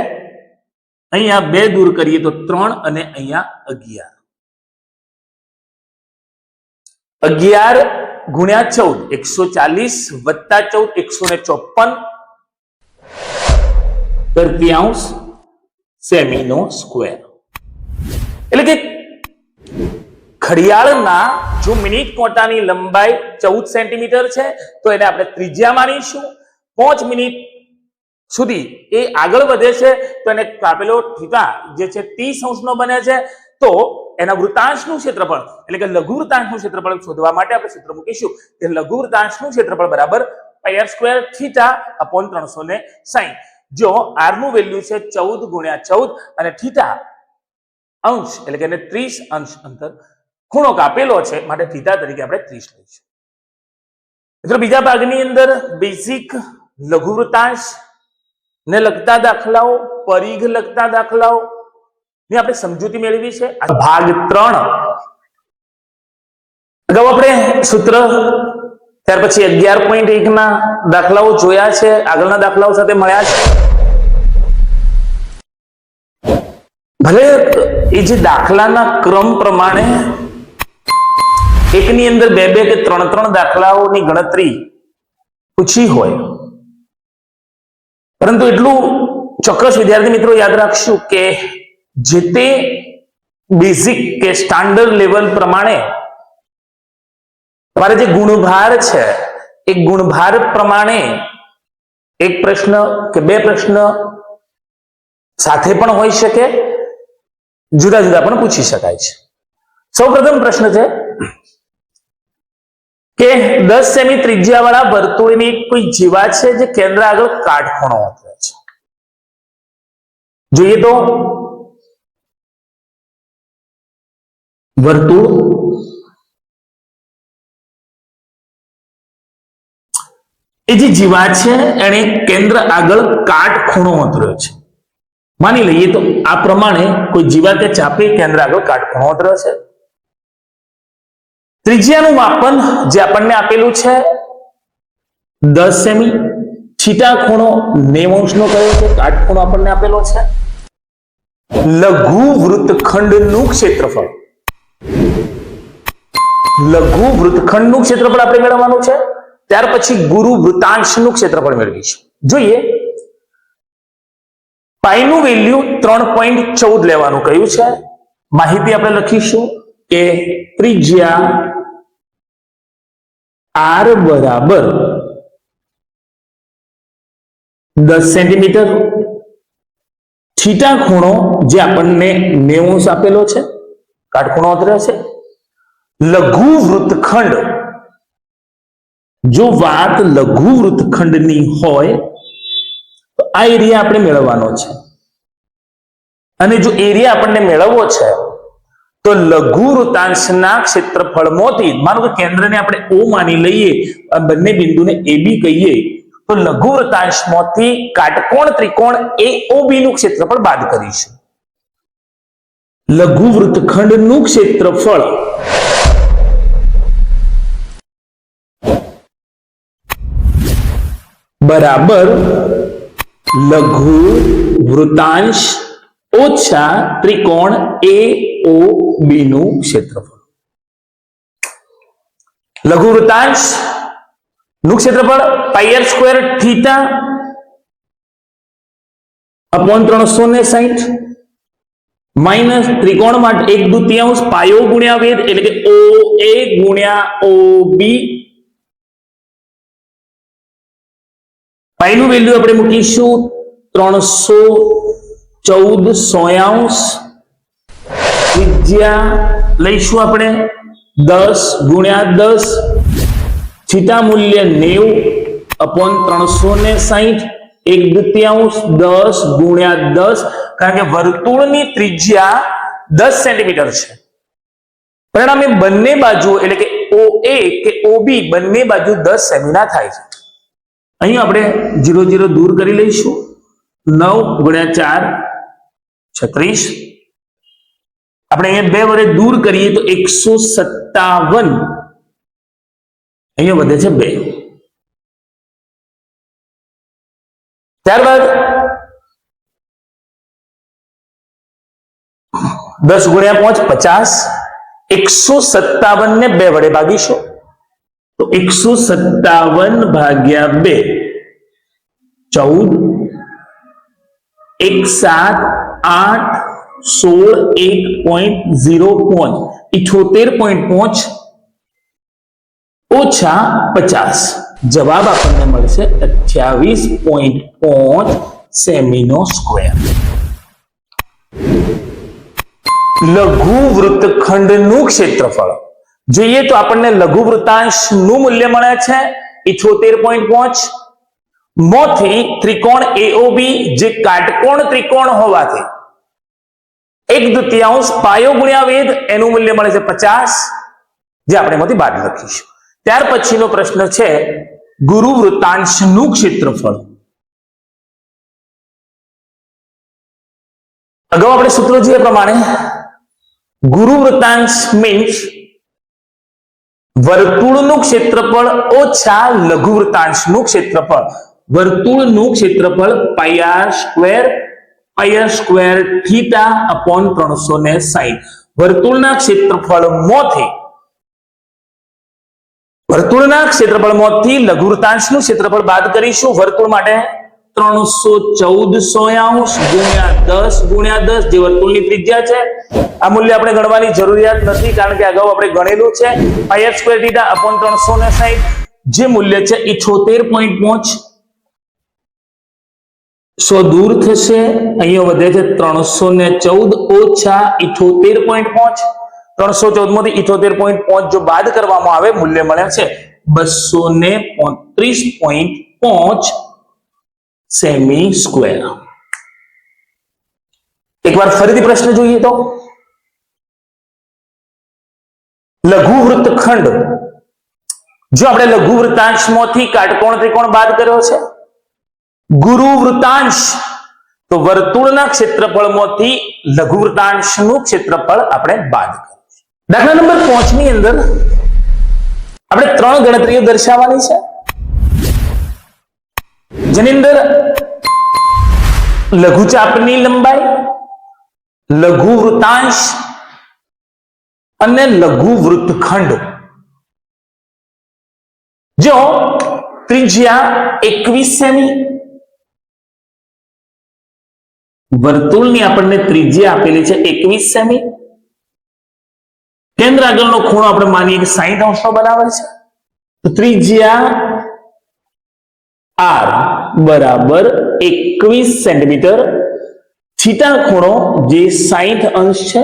અહીંયા 2 દૂર કરીએ તો 3 અને અહીંયા 11. 11 ગુણ્યા 14 140 વત્તા 14 154 તૃતીયાંશ સેમીનો સ્ક્વેર. એટલે કે ઘડિયાળના જો મિનિટ કાંટાની લંબાઈ 14 સેન્ટીમીટર છે તો એને આપણે ત્રિજ્યા માનીશું. 5 મિનિટ સુધી એ આગળ વધે છે તો એને કાપેલો થીટા જે છે 30 અંશનો બને છે. તો એના વૃત્તાંશનું ક્ષેત્રફળ એટલે કે લઘુ વૃત્તાંશનું ક્ષેત્રફળ શોધવા માટે આપણે સૂત્ર મૂકીશું કે લઘુ વૃત્તાંશનું ક્ષેત્રફળ બરાબર પાઈ r સ્ક્વેર થીટા અપોન 360. જો r નું વેલ્યુ છે 14 ગુણ્યા 14 અને થીટા અંશ એટલે કે 30 અંશ અંતર ખૂણો કાપેલો છે માટે થીટા તરીકે આપણે 30 લઈશું. મિત્રો બીજા ભાગની અંદર બેઝિક લઘુ વૃત્તાંશ ને લગતા દાખલાઓ, પરિઘ લગતા દાખલાઓ ની આપણે સમજૂતી મેળવી છે. ભાગ 3 અગાઉ આપણે સૂત્ર, ત્યાર પછી 11.1 ના દાખલાઓ જોયા છે, આગળના દાખલાઓ સાથે મળ્યા છે. ભલે એ જે દાખલાના ક્રમ પ્રમાણે એકની અંદર 2 કે 3 દાખલાઓની ગણતરી પૂછી હોય, પરંતુ એટલું ચોક્કસ વિદ્યાર્થી મિત્રો યાદ રાખશું કે જે તે બેઝિક કે સ્ટાન્ડર્ડ લેવલ પ્રમાણે તમારે જે ગુણભાર છે એ ગુણભાર પ્રમાણે એક પ્રશ્ન કે 2 પ્રશ્ન સાથે પણ હોઈ શકે, જુદા જુદા પણ પૂછી શકાય છે. સૌપ્રથમ પ્રશ્ન છે કે 10 સેમી ત્રિજ્યા વાળા વર્તુળની કોઈ જીવા છે જે કેન્દ્ર આગળ કાટખૂણો આંતરે છે. જોઈએ તો વર્તુળ એ જે જીવા છે એને કેન્દ્ર આગળ કાટખૂણો આંતર્યો છે. માની લઈએ તો આ પ્રમાણે કોઈ જીવા કે ચાપે કેન્દ્ર આગળ કાટખૂણો આંતર્યો છે. ત્રિજ્યાનું માપન જે આપણને આપેલું છે 10 સેમી, થીટા ખૂણો 90 અંશનો કયો છે, કાટખૂણો આપણને આપેલો છે. લઘુ વૃત્તખંડનું ક્ષેત્રફળ લઘુ વૃત્તખંડનું ક્ષેત્રફળ આપણે મેળવવાનું છે, ત્યાર પછી ગુરુ વૃતાંશનું ક્ષેત્રફળ મેળવીશું. જોઈએ, પાઈનું વેલ્યુ 3.14 લેવાનું કહ્યું છે. માહિતી આપણે લખીશું કે ત્રિજ્યા r બરાબર 10 સેન્ટીમીટર, થીટા ખૂણો જે આપણને 90 આપેલો છે, કાટખૂણો અત્રે છે. લઘુ વૃત્તખંડ, જો વાત લઘુ વૃત્તખંડની હોય તો આ એરિયા આપણે મેળવવાનો છે. અને જો એરિયા આપણને મેળવવો છે તો લઘુ વૃતાંશના ક્ષેત્રફળમાંથી, માનો કે કેન્દ્રને આપણે O માની લઈએ, આ બંને બિંદુને AB કહીએ, તો લઘુ વૃતાંશમાંથી કાટકોણ ત્રિકોણ AOB નું ક્ષેત્રફળ બાદ કરીશું. લઘુ વૃત્તખંડનું ક્ષેત્રફળ બરાબર લઘુ વૃતાંશ ઓછા ત્રિકોણ AOB નું ક્ષેત્રફળ. લઘુ વૃતાંશ નું ક્ષેત્રફળ પાઈ r square theta upon 360 minus ત્રિકોણ માટે 1/2 પાયો ગુણ્યા વેધ એટલે કે OA ગુણ્યા OB. પાઈનું વેલ્યુ આપણે મૂકીશું 314 સોયાંશ, ત્રિજ્યા લઈશું આપણે 10 ગુણ્યા 10, થીટા મૂલ્ય 90 અપોન 360, 1/2 10 ગુણ્યા 10, કારણ કે વર્તુળની ત્રિજ્યા 10 સેન્ટીમીટર છે. પરિણામે બંને બાજુ એટલે કે OA કે OB બંને બાજુ 10 સેમીના થાય છે. અહીં આપણે 0 0 દૂર કરી લઈશું. 9 ગુણ્યા 4 36. આપણે અહીંયા 2 વડે દૂર કરીએ તો 157. અહીંયા વધે છે 2. ત્યારબાદ 10 ગુણ્યા 5 50. 157 ને 2 વડે ભાગીશું તો 157 ભાગ્યા 2 14, 1 7 8 16 1.0 ઓછા 50. જવાબ આપણને મળશે 28.5 સેમીનો સ્ક્વેર. લઘુ વૃત્તખંડનું ક્ષેત્રફળ જોઈએ તો આપણને લઘુ વૃતાંશનું મૂલ્ય મળે છે 78.5. મોથી ત્રિકોણ AOB જે કાટકોણ ત્રિકોણ હોવાથી 1/2 પાયો ગુણ્યા વેધ એનું મૂલ્ય મળે છે 50, જે આપણે એમાંથી બાદ લખીશું. ત્યાર પછીનો પ્રશ્ન છે ગુરુ વૃતાંશનું ક્ષેત્રફળ. અગાઉ આપણે સૂત્રો જે પ્રમાણે ગુરુ વૃતાંશ મીન્સ વર્તુળનું ક્ષેત્રફળ ઓછા લઘુ વૃતાંશનું ક્ષેત્રફળ. વર્તુળનું ક્ષેત્રફળ પાઈ r સ્ક્વેર થીટા અપોન 360. વર્તુળના ક્ષેત્રફળમાંથી લઘુ વૃતાંશનું ક્ષેત્રફળ બાદ કરીશું. વર્તુળ માટે 314 સોયાંશ ગુણ્યા 10 ગુણ્યા 10 જે વર્તુળની ત્રિજ્યા છે. આ મૂલ્ય આપણે ગણવાની જરૂરિયાત નથી કારણ કે અગાઉ આપણે ગણેલું છે. પાઈ r સ્ક્વેર થીટા અપોન 360 જે મૂલ્ય છે 78.5. 100 દૂર થશે, અહીંયા વધે છે 314 ઓછા 78.5. 314 માંથી 78.5 જો બાદ કરવામાં આવે મૂલ્ય મળે છે 235.5 સેમી સ્ક્વેર. એકવાર ફરીથી પ્રશ્ન જોઈએ તો લઘુ વૃત્તખંડ, જો આપણે લઘુ વૃતાંશમાંથી કાટકોણ ત્રિકોણ બાદ કર્યો છે. ગુરુ વૃતાંશ તો વર્તુળના ક્ષેત્રફળમાંથી લઘુ વૃતાંશનું ક્ષેત્રફળ આપણે બાદ કરીશું. દાખલા નંબર 5 ની અંદર આપણે 3 ગણતરીઓ દર્શાવવાની છે, જેની અંદર લઘુચાપની લંબાઈ, લઘુ વૃતાંશ અને લઘુ વૃત્તખંડ જો ત્રિજ્યા 21 સેમી, વર્તુળની આપણને ત્રિજ્યા આપેલી છે 21 સેમી, કેન્દ્ર આગળનો ખૂણો આપણે માનીએ કે 60 અંશનો બનાવે છે, તો ત્રિજ્યા r બરાબર 21 સેન્ટીમીટર, થીટા ખૂણો જે 60 અંશ છે,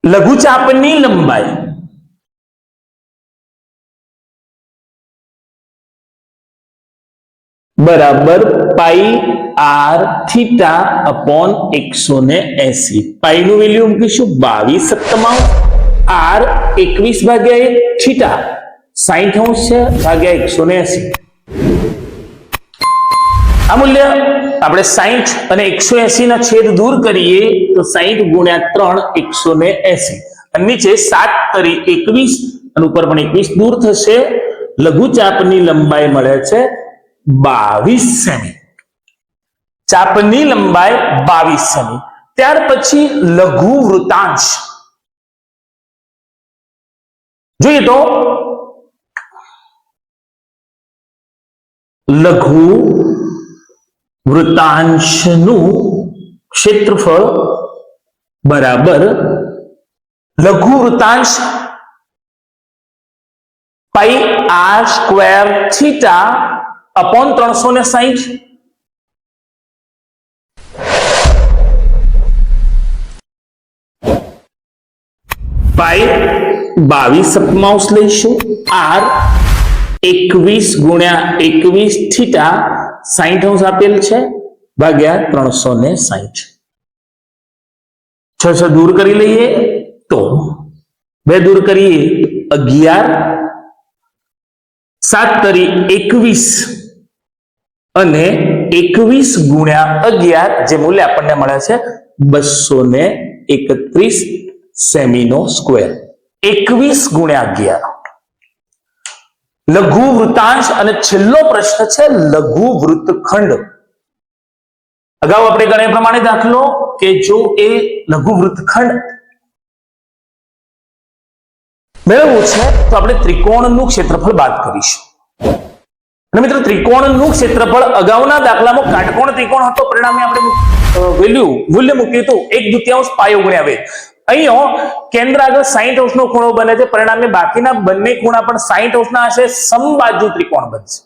લઘુચાપની લંબાઈ બરાબર પાઈ આર થીટા અપોન 180. પાઈ નું વેલ્યુ મૂકીશું 22/7, આર 21/1, થીટા 60 અંશ છે ભાગ્યા 180. આ મૂલ્ય આપણે 60 અને 180 ના છેદ દૂર કરીએ તો 60 ગુણ્યા 3 180, અને નીચે 7 તરી 21 અને ઉપર પણ 21 દૂર થશે. લઘુચાપની લંબાઈ મળે છે 22 સેમી. ચાપની લંબાઈ 22 સેમી. ત્યાર પછી લઘુ વૃતાંશ જોઈએ તો લઘુ વૃતાંશનું ક્ષેત્રફળ બરાબર લઘુ વૃતાંશ પાઈ આર સ્ક્વેર થીટા અપોન 360. પાઈ 22/7 લઈશું, આર 21 ગુણ્યા 21 થીટા 60 અંશ આપેલ છે ભાગ્યા 360. 6 દૂર કરી લઈએ તો 2 દૂર કરીએ 11, 7 તરી 21 અને 21 ગુણ્યા 11 જે મૂલ્ય આપણને મળે છે 231 સેમીનો સ્ક્વેર. 21 ગુણ્યા 11 લઘુ વૃતાંશ. અને છેલ્લો પ્રશ્ન છે લઘુ વૃત્તખંડ. અગાઉ આપણે ગણ્યા પ્રમાણે દાખલો કે જો એ લઘુ વૃત્તખંડ મેળવવું છે તો આપણે ત્રિકોણનું ક્ષેત્રફળ બાદ કરીશું. અને મિત્રો ત્રિકોણનું ક્ષેત્રફળ અગાઉના દાખલામાં કાટકોણ ત્રિકોણ હતો, પરિણામે આપણે મૂલ્ય મૂક્યું હતું 1/2 પાયો ગુણ્યા વેધ. અહીંયા કેન્દ્ર આગળ 60 અંશનો ખૂણો બને છે, પરિણામે બાકીના બંને ખૂણા પણ 60 અંશના હશે, સમબાજુ ત્રિકોણ બનશે,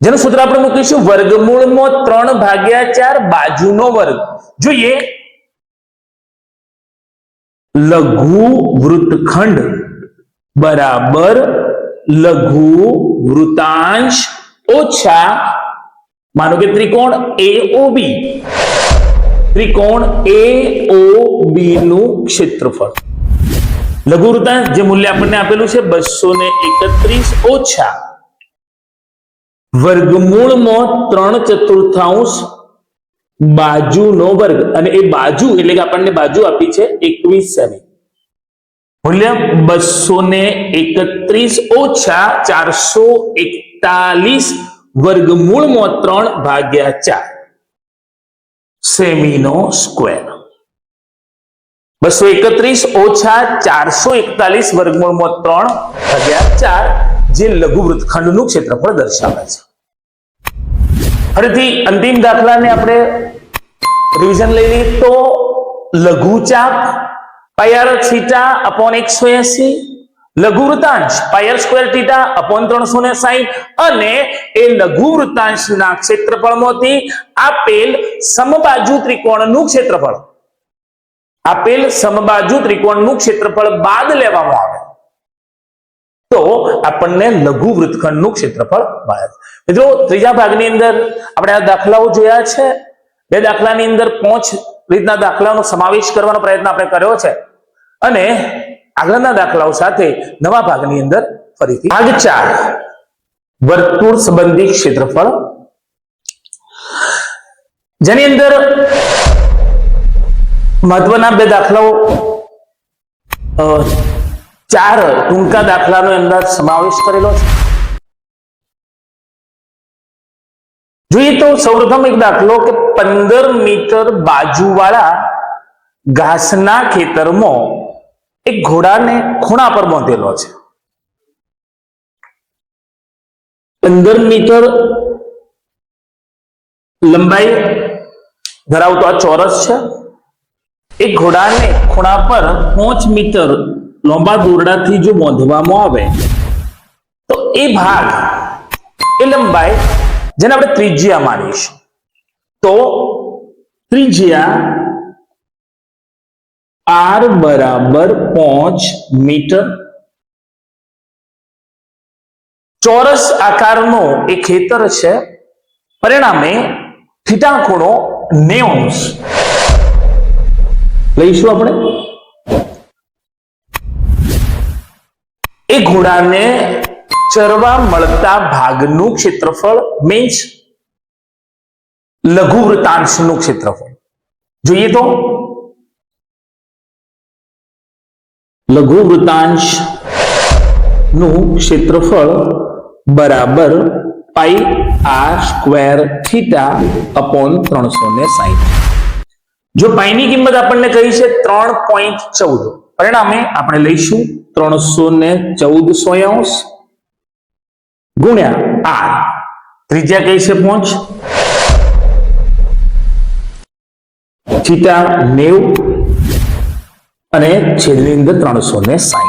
જેનું સૂત્ર આપણે મૂકીશું વર્ગમૂળમાં 3/4 બાજુનો વર્ગ. જોઈએ લઘુ વૃત્તખંડ બરાબર લઘુ વૃતાંશ ઓછા માનો કે ત્રિકોણ AOB, ત્રિકોણ AOB નું ક્ષેત્રફળ. લઘુ વૃતાંશ જે મૂલ્ય આપણને આપેલું છે 231 ઓછા વર્ગમૂળમાં 3/4 બાજુનો વર્ગ, અને એ બાજુ એટલે કે આપણને બાજુ આપી છે 21 સેમી. મૂલ્ય 231 ઓછા 441 વર્ગમૂળમાં 3/4 સેમીનો સ્ક્વેર. 231 ઓછા 441 વર્ગમૂળમાં 3/4 જે લઘુ વૃત્તખંડનું ક્ષેત્રફળ દર્શાવે છે. ફરીથી અંતિમ દાખલાને આપણે રિવિઝન લઈ લઈએ તો લઘુચાપ પાઈ આર થીટા અપોન 180, લઘુ વૃતાંશ પાઈ આર સ્ક્વેર થીટા અપોન 360, અને એ લઘુ વૃતાંશના ક્ષેત્રફળમાંથી આપેલ સમબાજુ ત્રિકોણનું ક્ષેત્રફળ બાદ લેવામાં આવે તો આપણને લઘુ વૃત્તખંડનું ક્ષેત્રફળ મળે. મિત્રો ત્રીજા ભાગની અંદર આપણે આ દાખલાઓ જોયા છે. 2 દાખલાની અંદર 5 રીતના દાખલાનો સમાવેશ કરવાનો પ્રયત્ન આપણે કર્યો છે, અને આગળના દાખલાઓ સાથે નવા ભાગની અંદર ફરીથી ભાગ 4 વર્તુળ સંબંધી ક્ષેત્રફળ, જેની અંદર મહત્વના 2 દાખલાઓ 4 ટૂંકા દાખલાનો અંદર સમાવેશ કરેલો છે. જોઈએ તો સૌપ્રથમ એક દાખલો કે 15 મીટર બાજુવાળા ઘાસના ખેતરમાં એક ઘોડાને ખૂણા પર બાંધેલો છે. 15 મીટર લંબાઈ ધરાવતો આ ચોરસ છે. એક ઘોડાને ખૂણા પર 5 મીટર લાંબા દોરડાથી જો બાંધવામાં આવે તો એ ભાગ, એ લંબાઈ જેને આપણે ત્રિજ્યા માનીશું, તો ત્રિજ્યા r બરાબર 5 મીટર. ચોરસ આકારનો એ ખેતર છે. પરિણામે થીટા ખૂણો 90° લઈશું આપણે. એ ઘોડાને ચરવા મળતા ભાગનું ક્ષેત્રફળ મીન્સ લઘુ વૃતાંશનું ક્ષેત્રફળ જોઈએ તો લઘુ વૃતાંશ નું ક્ષેત્રફળ બરાબર પાઈ r સ્ક્વેર થીટા અપોન 360. જો પાઈની કિંમત આપણને કહી છે 3.14, પરિણામે આપણે લઈશું 314 ગુણ્યા r. ત્રિજ્યા કઈ છે 5, થીટા 90 અને છેદની અંદર 360.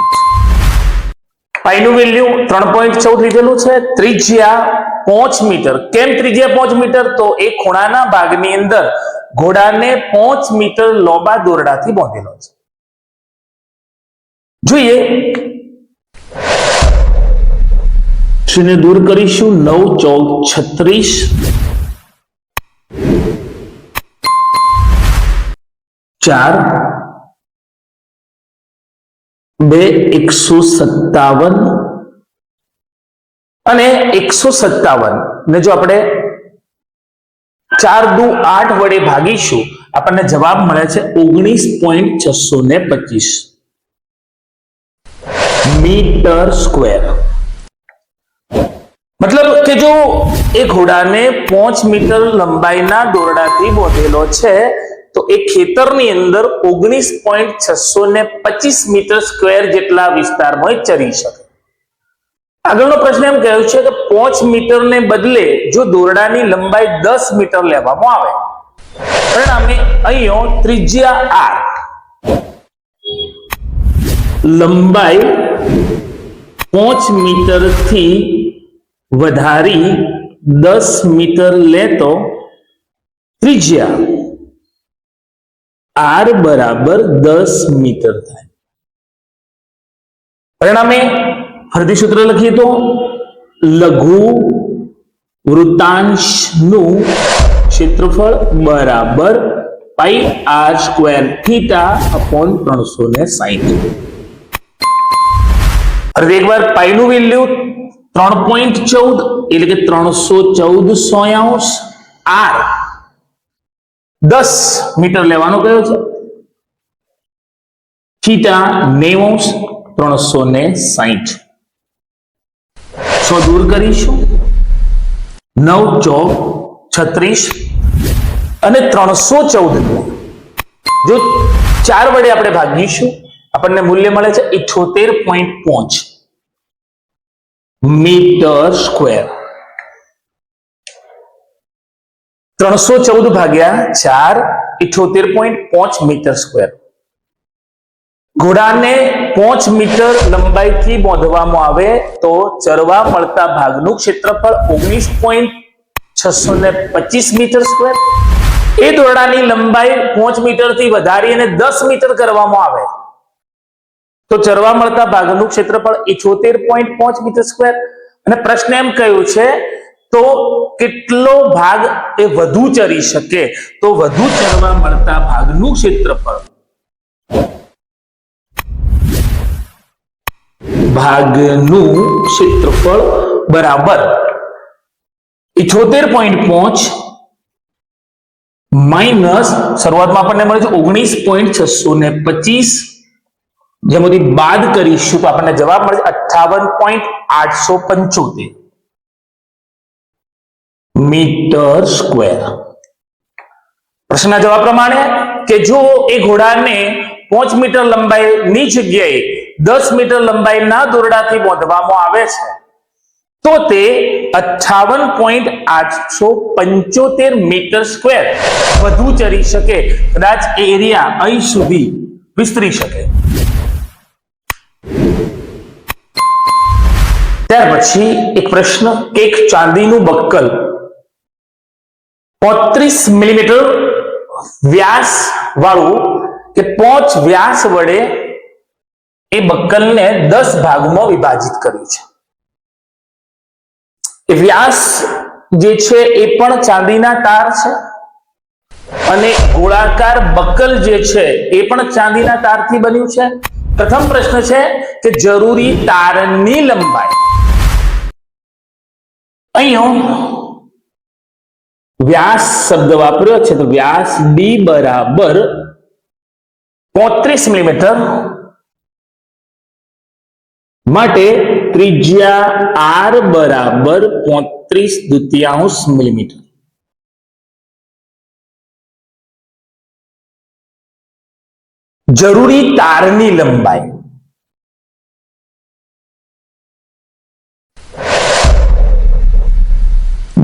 પાઈનું વેલ્યુ 3.14 લીધેલું છે. ત્રિજ્યા 5 મીટર. કેમ ત્રિજ્યા 5 મીટર? તો એ ખૂણાના ભાગની અંદર ઘોડાને 5 મીટર લાંબા દોરડાથી બાંધેલો છે. જોઈએ, શૂન્ય દૂર કરીશું. 9 14 36 4 2 157 અને 157 ને જો આપણે 4 દુ 8 વડે ભાગીશું, આપણને જવાબ મળે છે 19.625 મીટર સ્ક્વેર. મતલબ કે જો એ ઘોડાને 5 મીટર લંબાઈના દોરડાથી બાંધેલો છે તો એ ખેતરની અંદર 19.625 મીટર સ્ક્વેર જેટલા વિસ્તારમાં ચરી શકે. આગળનો પ્રશ્ન એમ કહ્યું છે કે 5 મીટરને બદલે જો દોરડાની લંબાઈ 10 મીટર લેવામાં આવે, પરિણામે અહીંયા ત્રિજ્યા r લંબાઈ 5 મીટરથી વધારી 10 મીટર લેતો ત્રિજ્યા r બરાબર 10 મીટર થાય. પરિણામે ફરીથી સૂત્ર લખીએ તો લઘુ વૃતાંશનું ક્ષેત્રફળ બરાબર પાઈ r સ્ક્વેર થીટા અપોન 360. ફરી એકવાર પાઈનું વેલ્યુ 3.14 એટલે કે 314 r 10 મીટર લેવાનો કયો છે, થીટા 90 360. 100 દૂર કરીશું. 9 ચોક 36 અને 314 જો 4 વડે આપણે ભાગીશું, આપણને મૂલ્ય મળે છે 78.5 મીટર સ્ક્વેર. 314 ભાગ્યા 4 78.5 મીટર સ્ક્વેર. ઘોડાને 5 મીટર લંબાઈથી બાંધવામાં આવે તો ચરવા મળતા ભાગનું ક્ષેત્રફળ 19.625 મીટર સ્ક્વેર. એ દોરડાની લંબાઈ 5 મીટરથી વધારી અને 10 મીટર કરવામાં આવે તો ચરવા મળતા ભાગનું ક્ષેત્રફળ 78.5 મીટર સ્ક્વેર. અને પ્રશ્ન એમ કહ્યું છે તો કેટલો ભાગ એ વધુ ચરી શકે, તો વધુ ચરવા મળતા ભાગનું ક્ષેત્રફળ બરાબર 78.5 માઇનસ શરૂઆતમાં આપણને મળે છે 19.625, જેમાંથી બાદ કરીશું તો આપણને જવાબ મળે છે 58.875 મીટર સ્ક્વેર. પ્રશ્નના જવાબ પ્રમાણે કે જો એ ઘોડાને 5 મીટર લંબાઈની જગ્યાએ 10 મીટર લંબાઈના દોરડાથી બાંધવામાં આવે છે તો તે 58.875 મીટર સ્ક્વેર વધુ ચરી શકે, કદાચ એરિયા અહીં સુધી વિસ્તરી શકે. ત્યાર પછી એક પ્રશ્ન કે એક ચાંદીનું બક્કલ 35 મિલીમીટર વ્યાસ વાળું કે 5 વ્યાસ વડે એ બક્કલને 10 ભાગમાં વિભાજિત કર્યું છે. એ વ્યાસ જે છે એ પણ ચાંદીના તાર છે અને ગોળાકાર બક્કલ જે છે એ પણ ચાંદીના તારથી બન્યું છે. પ્રથમ પ્રશ્ન છે કે જરૂરી તારની લંબાઈ. અહીંયા વ્યાસ શબ્દ વાપર્યો છે તો વ્યાસ ડી બરાબર 35 મિલીમીટર માટે ત્રિજ્યા આર બરાબર 35/2 મિલીમીટર. જરૂરી તારની લંબાઈ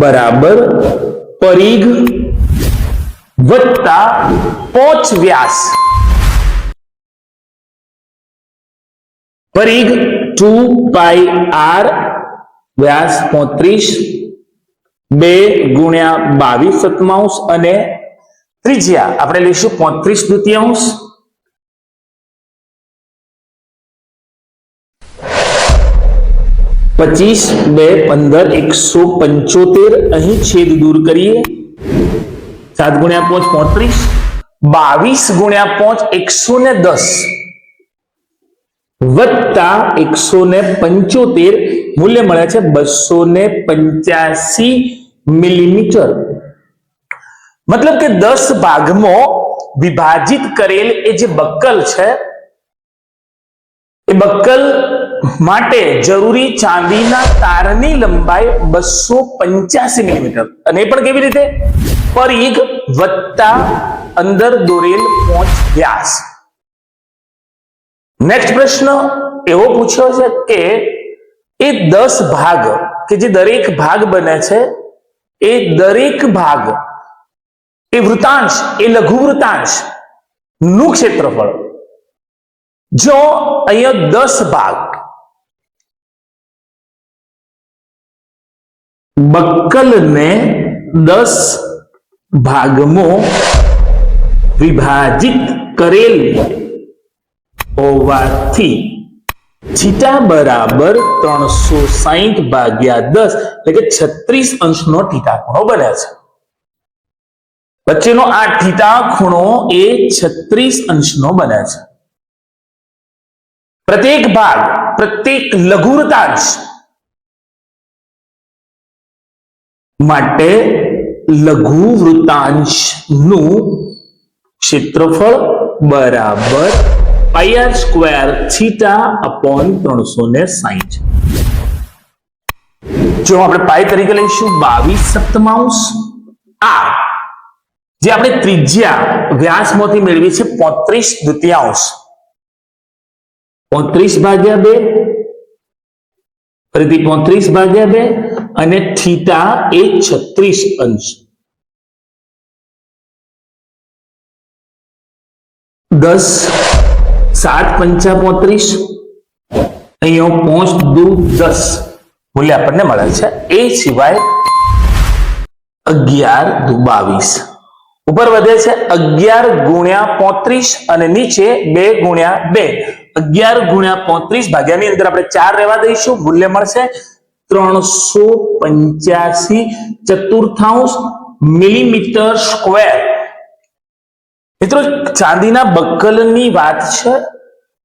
બરાબર પરિઘ વત્તા 5 વ્યાસ. પરિઘ 2πr વ્યાસ 35 2 ગુણ્યા 22/7 અને ત્રિજ્યા આપણે લઈશું 35/2. 25 2 15 175. અહીં છેદ દૂર કરીએ. 7 ગુણ્યા 5 35. 22 ગુણ્યા 5 110 વત્તા 175 મૂલ્ય મળે છે 285 મિલીમીટર. મતલબ કે 10 ભાગમાં વિભાજિત કરેલ એ જે બક્કલ છે એ બક્કલ માટે જરૂરી ચાંદીના તારની લંબાઈ 285 મિલીમીટર. અને એ પણ કેવી રીતે? પરિઘ વત્તા અંદર દોરેલ 5 વ્યાસ. નેક્સ્ટ પ્રશ્ન એવો પૂછ્યો છે કે એ 10 ભાગ કે જે દરેક ભાગ બને છે એ દરેક ભાગ એ વૃતાંશ એ લઘુ વૃતાંશ નું ક્ષેત્રફળ. જો અહીંયા 10 ભાગ બક્કલને 10 ભાગમાં વિભાજિત કરેલ હોવાથી થીટા બરાબર 360/10 એટલે કે 36 અંશનો થીટા ખૂણો બને છે. વચ્ચેનો આ થીટા ખૂણો એ 36 અંશનો બને છે. પ્રત્યેક ભાગ પ્રત્યેક લઘુ વૃતાંશ માટે લઘુ વૃતાંશનું ક્ષેત્રફળ બરાબર πr² θ/360. જો આપણે પાઈ તરીકે લઈશું 22/7. આ જે આપણે ત્રિજ્યા વ્યાસમાંથી મેળવી છે 35/2. 35/2 ફરીથી 35/2 અને થીટા એ 36 અંશ. 10 7 5 35. અહીંયા 5 2 10 મૂલ્ય આપણને મળે છે. એ સિવાય 11 2 22 ઉપર વધે છે 11 ગુણ્યા 35 અને નીચે 2 ગુણ્યા 2. 11 ગુણ્યા 35 ભાગ્યાની અંદર આપણે 4 રહેવા દઈશું. મૂલ્ય મળશે 385/4 મિલીમીટર સ્ક્વેર. મિત્રો ચાંદીના બક્કલની વાત છે,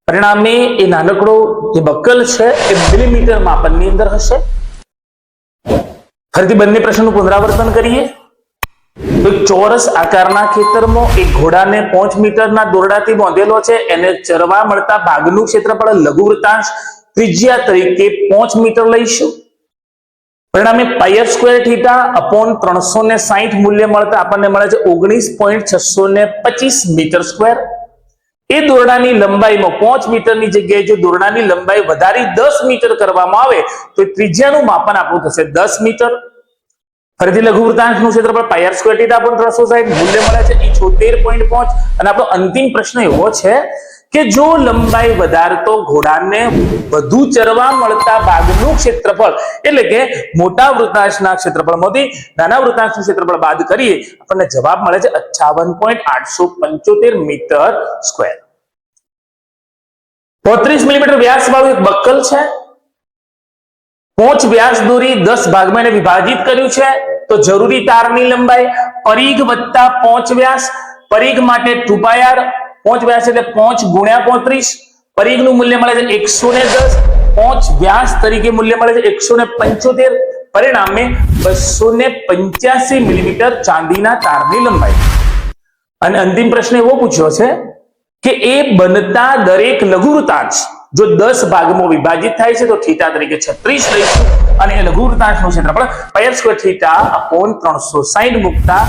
પરિણામે એ નાનકડો જે બક્કલ છે એ મિલીમીટર માપનની અંદર હશે. ફરીથી બંને પ્રશ્નનું પુનરાવર્તન કરીએ તો ચોરસ આકારના ખેતરમાં એક ઘોડાને 5 મીટરના દોરડાથી બાંધેલો છે. એને ચરવા મળતા ભાગનું ક્ષેત્રફળ લઘુ વૃતાંશ ત્રિજ્યા તરીકે 5 મીટર લઈશું. પરિણામે πr² θ/360 મૂલ્ય મળતા આપણને મળે છે 19.625 મીટર સ્ક્વેર. એ દોરડાની લંબાઈમાં 5 મીટરની જગ્યાએ જો દોરડાની લંબાઈ વધારી 10 મીટર કરવામાં આવે તો ત્રિજ્યાનું માપન આપણું થશે 10 મીટર. ફરીથી લઘુવૃત્તાંશનું ક્ષેત્રફળ પાઈ આર સ્ક્વેર થીટા પણ 360 મૂલ્ય મળે છે 76.5. અને આપણો અંતિમ પ્રશ્ન એવો છે કે જો લંબાઈ વધારતો ઘોડાને વધુ ચરવા મળતા ભાગનું ક્ષેત્રફળ એટલે કે મોટા વૃત્તાંશના ક્ષેત્રફળમાંથી નાના વૃત્તાંશનું ક્ષેત્રફળ બાદ કરીએ આપણને જવાબ મળે છે 58.875 મીટર સ્ક્વેર. 35 મિલીમીટર વ્યાસ વાળું એક બક્કલ છે. પોંચ વ્યાસ દોરી 10 ભાગમાં એને વિભાજિત કર્યું છે તો જરૂરી તારની લંબાઈ પરિઘ વત્તા પોંચ વ્યાસ. પરિઘ માટે 2 પાઈ આર. પોંચ વ્યાસ એટલે 5 ગુણ્યા 35. પરિઘનું મૂલ્ય મળે છે 110. પોંચ વ્યાસ તરીકે મૂલ્ય મળે છે 175. પરિણામે 285 મિલીમીટર ચાંદીના તારની લંબાઈ. અને અંતિમ પ્રશ્ન એવો પૂછ્યો છે કે એ બનતા દરેક લઘુવૃત્તાંશ જો 10 ભાગમાં વિભાજિત થાય છે તો થીટા તરીકે 36 લઈશું અને એ લઘુવૃત્તાંશનું ક્ષેત્રફળ પાઈ આર સ્ક્વેર થીટા અપોન 360 મૂકતા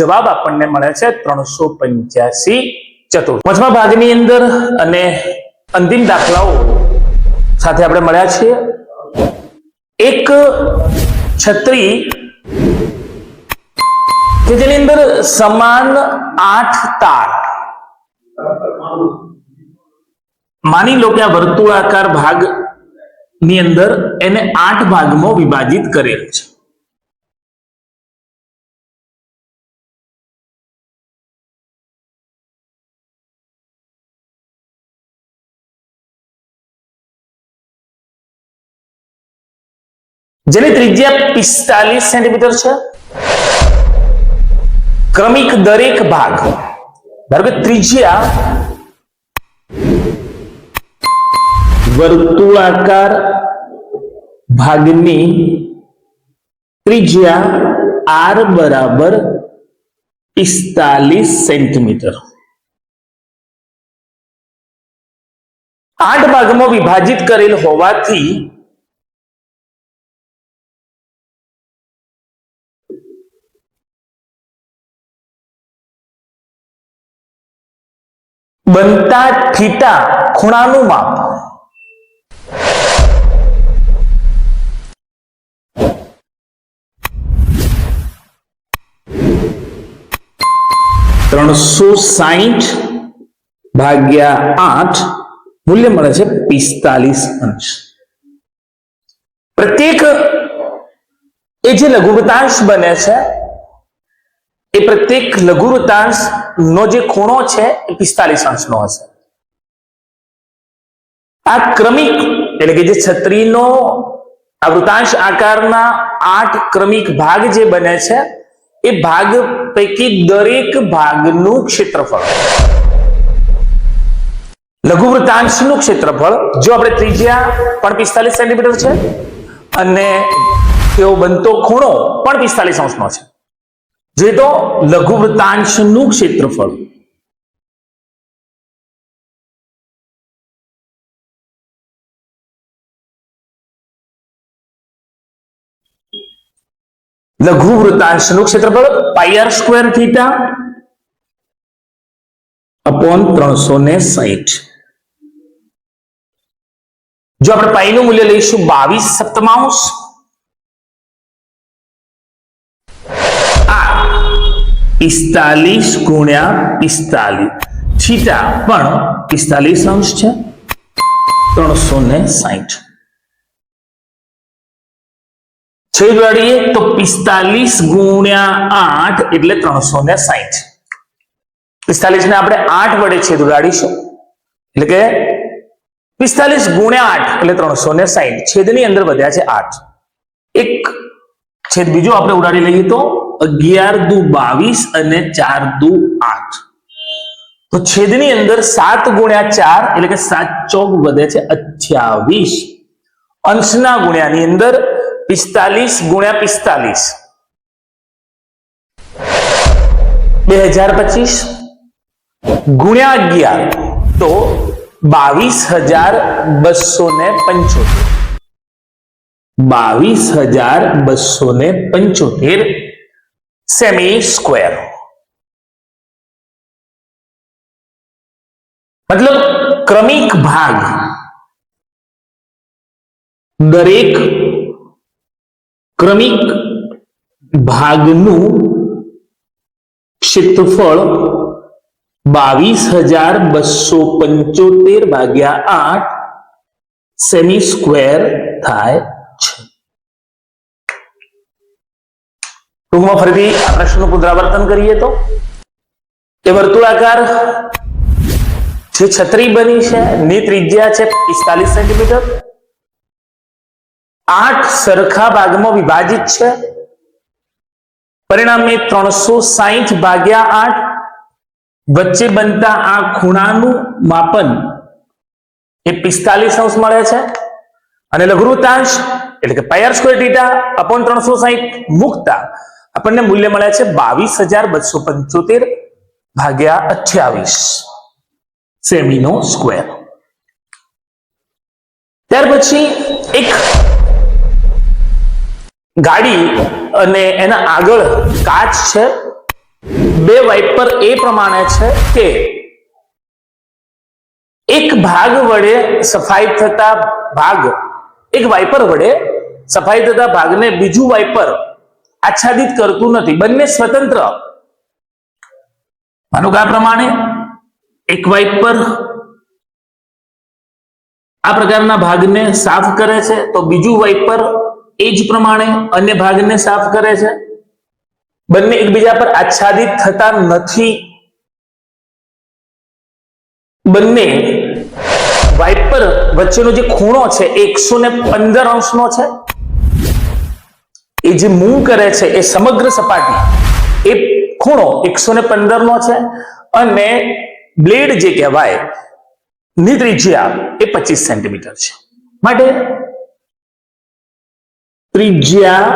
જવાબ આપણને મળે છે 385 ચતુર્થ. પાંચમા ભાગની અંદર અને અંતિમ દાખલાઓ સાથે આપણે મળ્યા છીએ. એક છત્રી કે જેની અંદર સમાન 8 તાર, માની લો કે આ વર્તુળાકાર ભાગ ની અંદર એને 8 ભાગમાં વિભાજિત કરેલ છે. જેની ત્રિજ્યા 45 સેન્ટીમીટર છે. ક્રમિક દરેક ભાગ ધારો કે ત્રિજ્યા વર્તુળાકાર ભાગની ત્રિજ્યા r બરાબર 45 સેન્ટીમીટર. 8 ભાગમાં વિભાજિત કરેલ હોવાથી બનતા થીટા ખૂણાનું માપ (360 ભાગ્યા 8) મૂલ્ય મળે છે 45 અંશ. પ્રત્યેક એ જે લઘુવૃત્તાંશ બને છે એ પ્રત્યેક લઘુવૃત્તાંશ નો જે ખૂણો છે એ 45 અંશનો હશે. આ ક્રમિક એટલે કે જે છત્રીનો આ વૃત્તાંશ આકારના 8 ક્રમિક ભાગ જે બને છે એ ભાગ પૈકી દરેક ભાગનું ક્ષેત્રફળ લઘુવૃત્તાંશનું ક્ષેત્રફળ જો આપણે ત્રિજ્યા પણ 45 સેન્ટીમીટર છે અને તેઓ બનતો ખૂણો પણ 45 અંશનો છે. જે તો લઘુવૃત્તાંશનું ક્ષેત્રફળ પાઈ આર સ્ક્વેર થીટા અપોન 360. જો આપણે પાઈ નું મૂલ્ય લઈશું 22 સપ્તમાંશ, 45 ગુણ્યા 45, થીટા પણ 45 અંશ છે 360. છેદ વાળીએ તો 45 ગુણ્યા 8 એટલે 360. 45 ને આપણે 8 વડે છેદ ઉડાડીશું એટલે કે 45 ગુણ્યા 8 એટલે 360. છેદની અંદર વધ્યા છે 8. એક છેદ બીજો આપણે ઉડાડી લઈએ તો 11 દુ 22 અને 4 દુ 8. તો છેદની અંદર 7 ગુણ્યા 4 એટલે કે 7 ચોક વધે છે 28. અંશના ગુણ્યાની અંદર 45 ગુણ્યા 45 2025 ગુણ્યા 11 તો 22,275. 22,275 સેમી સ્ક્વેર. મતલબ ક્રમિક ભાગ, દરેક ક્રમિક ભાગનું ક્ષેત્રફળ 22,275 ભાગ્યા 8 સેમી સ્ક્વેર થાય છે. ટૂંકમાં ફરીથી આ પ્રશ્નનું પુનરાવર્તન કરીએ તો એ વર્તુળાકાર જે છત્રી બની છે ની ત્રિજ્યા છે 45 સેન્ટીમીટર, 8 સરખા ભાગમાં વિભાજિત છે, પરિણામે 360 ભાગ્યા 8, વચ્ચે બનતા આ ખૂણાનું માપન એ 45 મળે છે અને લઘુવૃત્તાંશ એટલે કે pi R square theta upon 360 મૂકતા આપણને મૂલ્ય મળે છે 22,275 ભાગ્યા 28 સેમીનો સ્ક્વેર. ત્યાર પછી એક ગાડી અને એના આગળ કાચ છે, બે વાઇપર એ પ્રમાણે છે કે એક ભાગ વડે સફાઈ થતા ભાગ, એક વાઇપર વડે સફાઈ થતા ભાગને બીજું વાઇપર આચ્છાદિત કરતું નથી, બંને સ્વતંત્ર. માનો કે આ પ્રમાણે એક વાઇપર આ પ્રકારના ભાગને સાફ કરે છે તો બીજું વાઇપર એ જ પ્રમાણે અન્ય ભાગને સાફ કરે છે. બંને એકબીજા પર આચ્છાદિત થતા નથી. બંને વાઇપર વચ્ચેનો જે ખૂણો છે 115 અંશનો છે. એ જે મૂવ કરે છે એ સમગ્ર સપાટી એ ખૂણો 115 નો છે અને બ્લેડ જે કહેવાય ની ત્રિજ્યા એ 25 સેન્ટીમીટર છે. માટે ત્રિજ્યા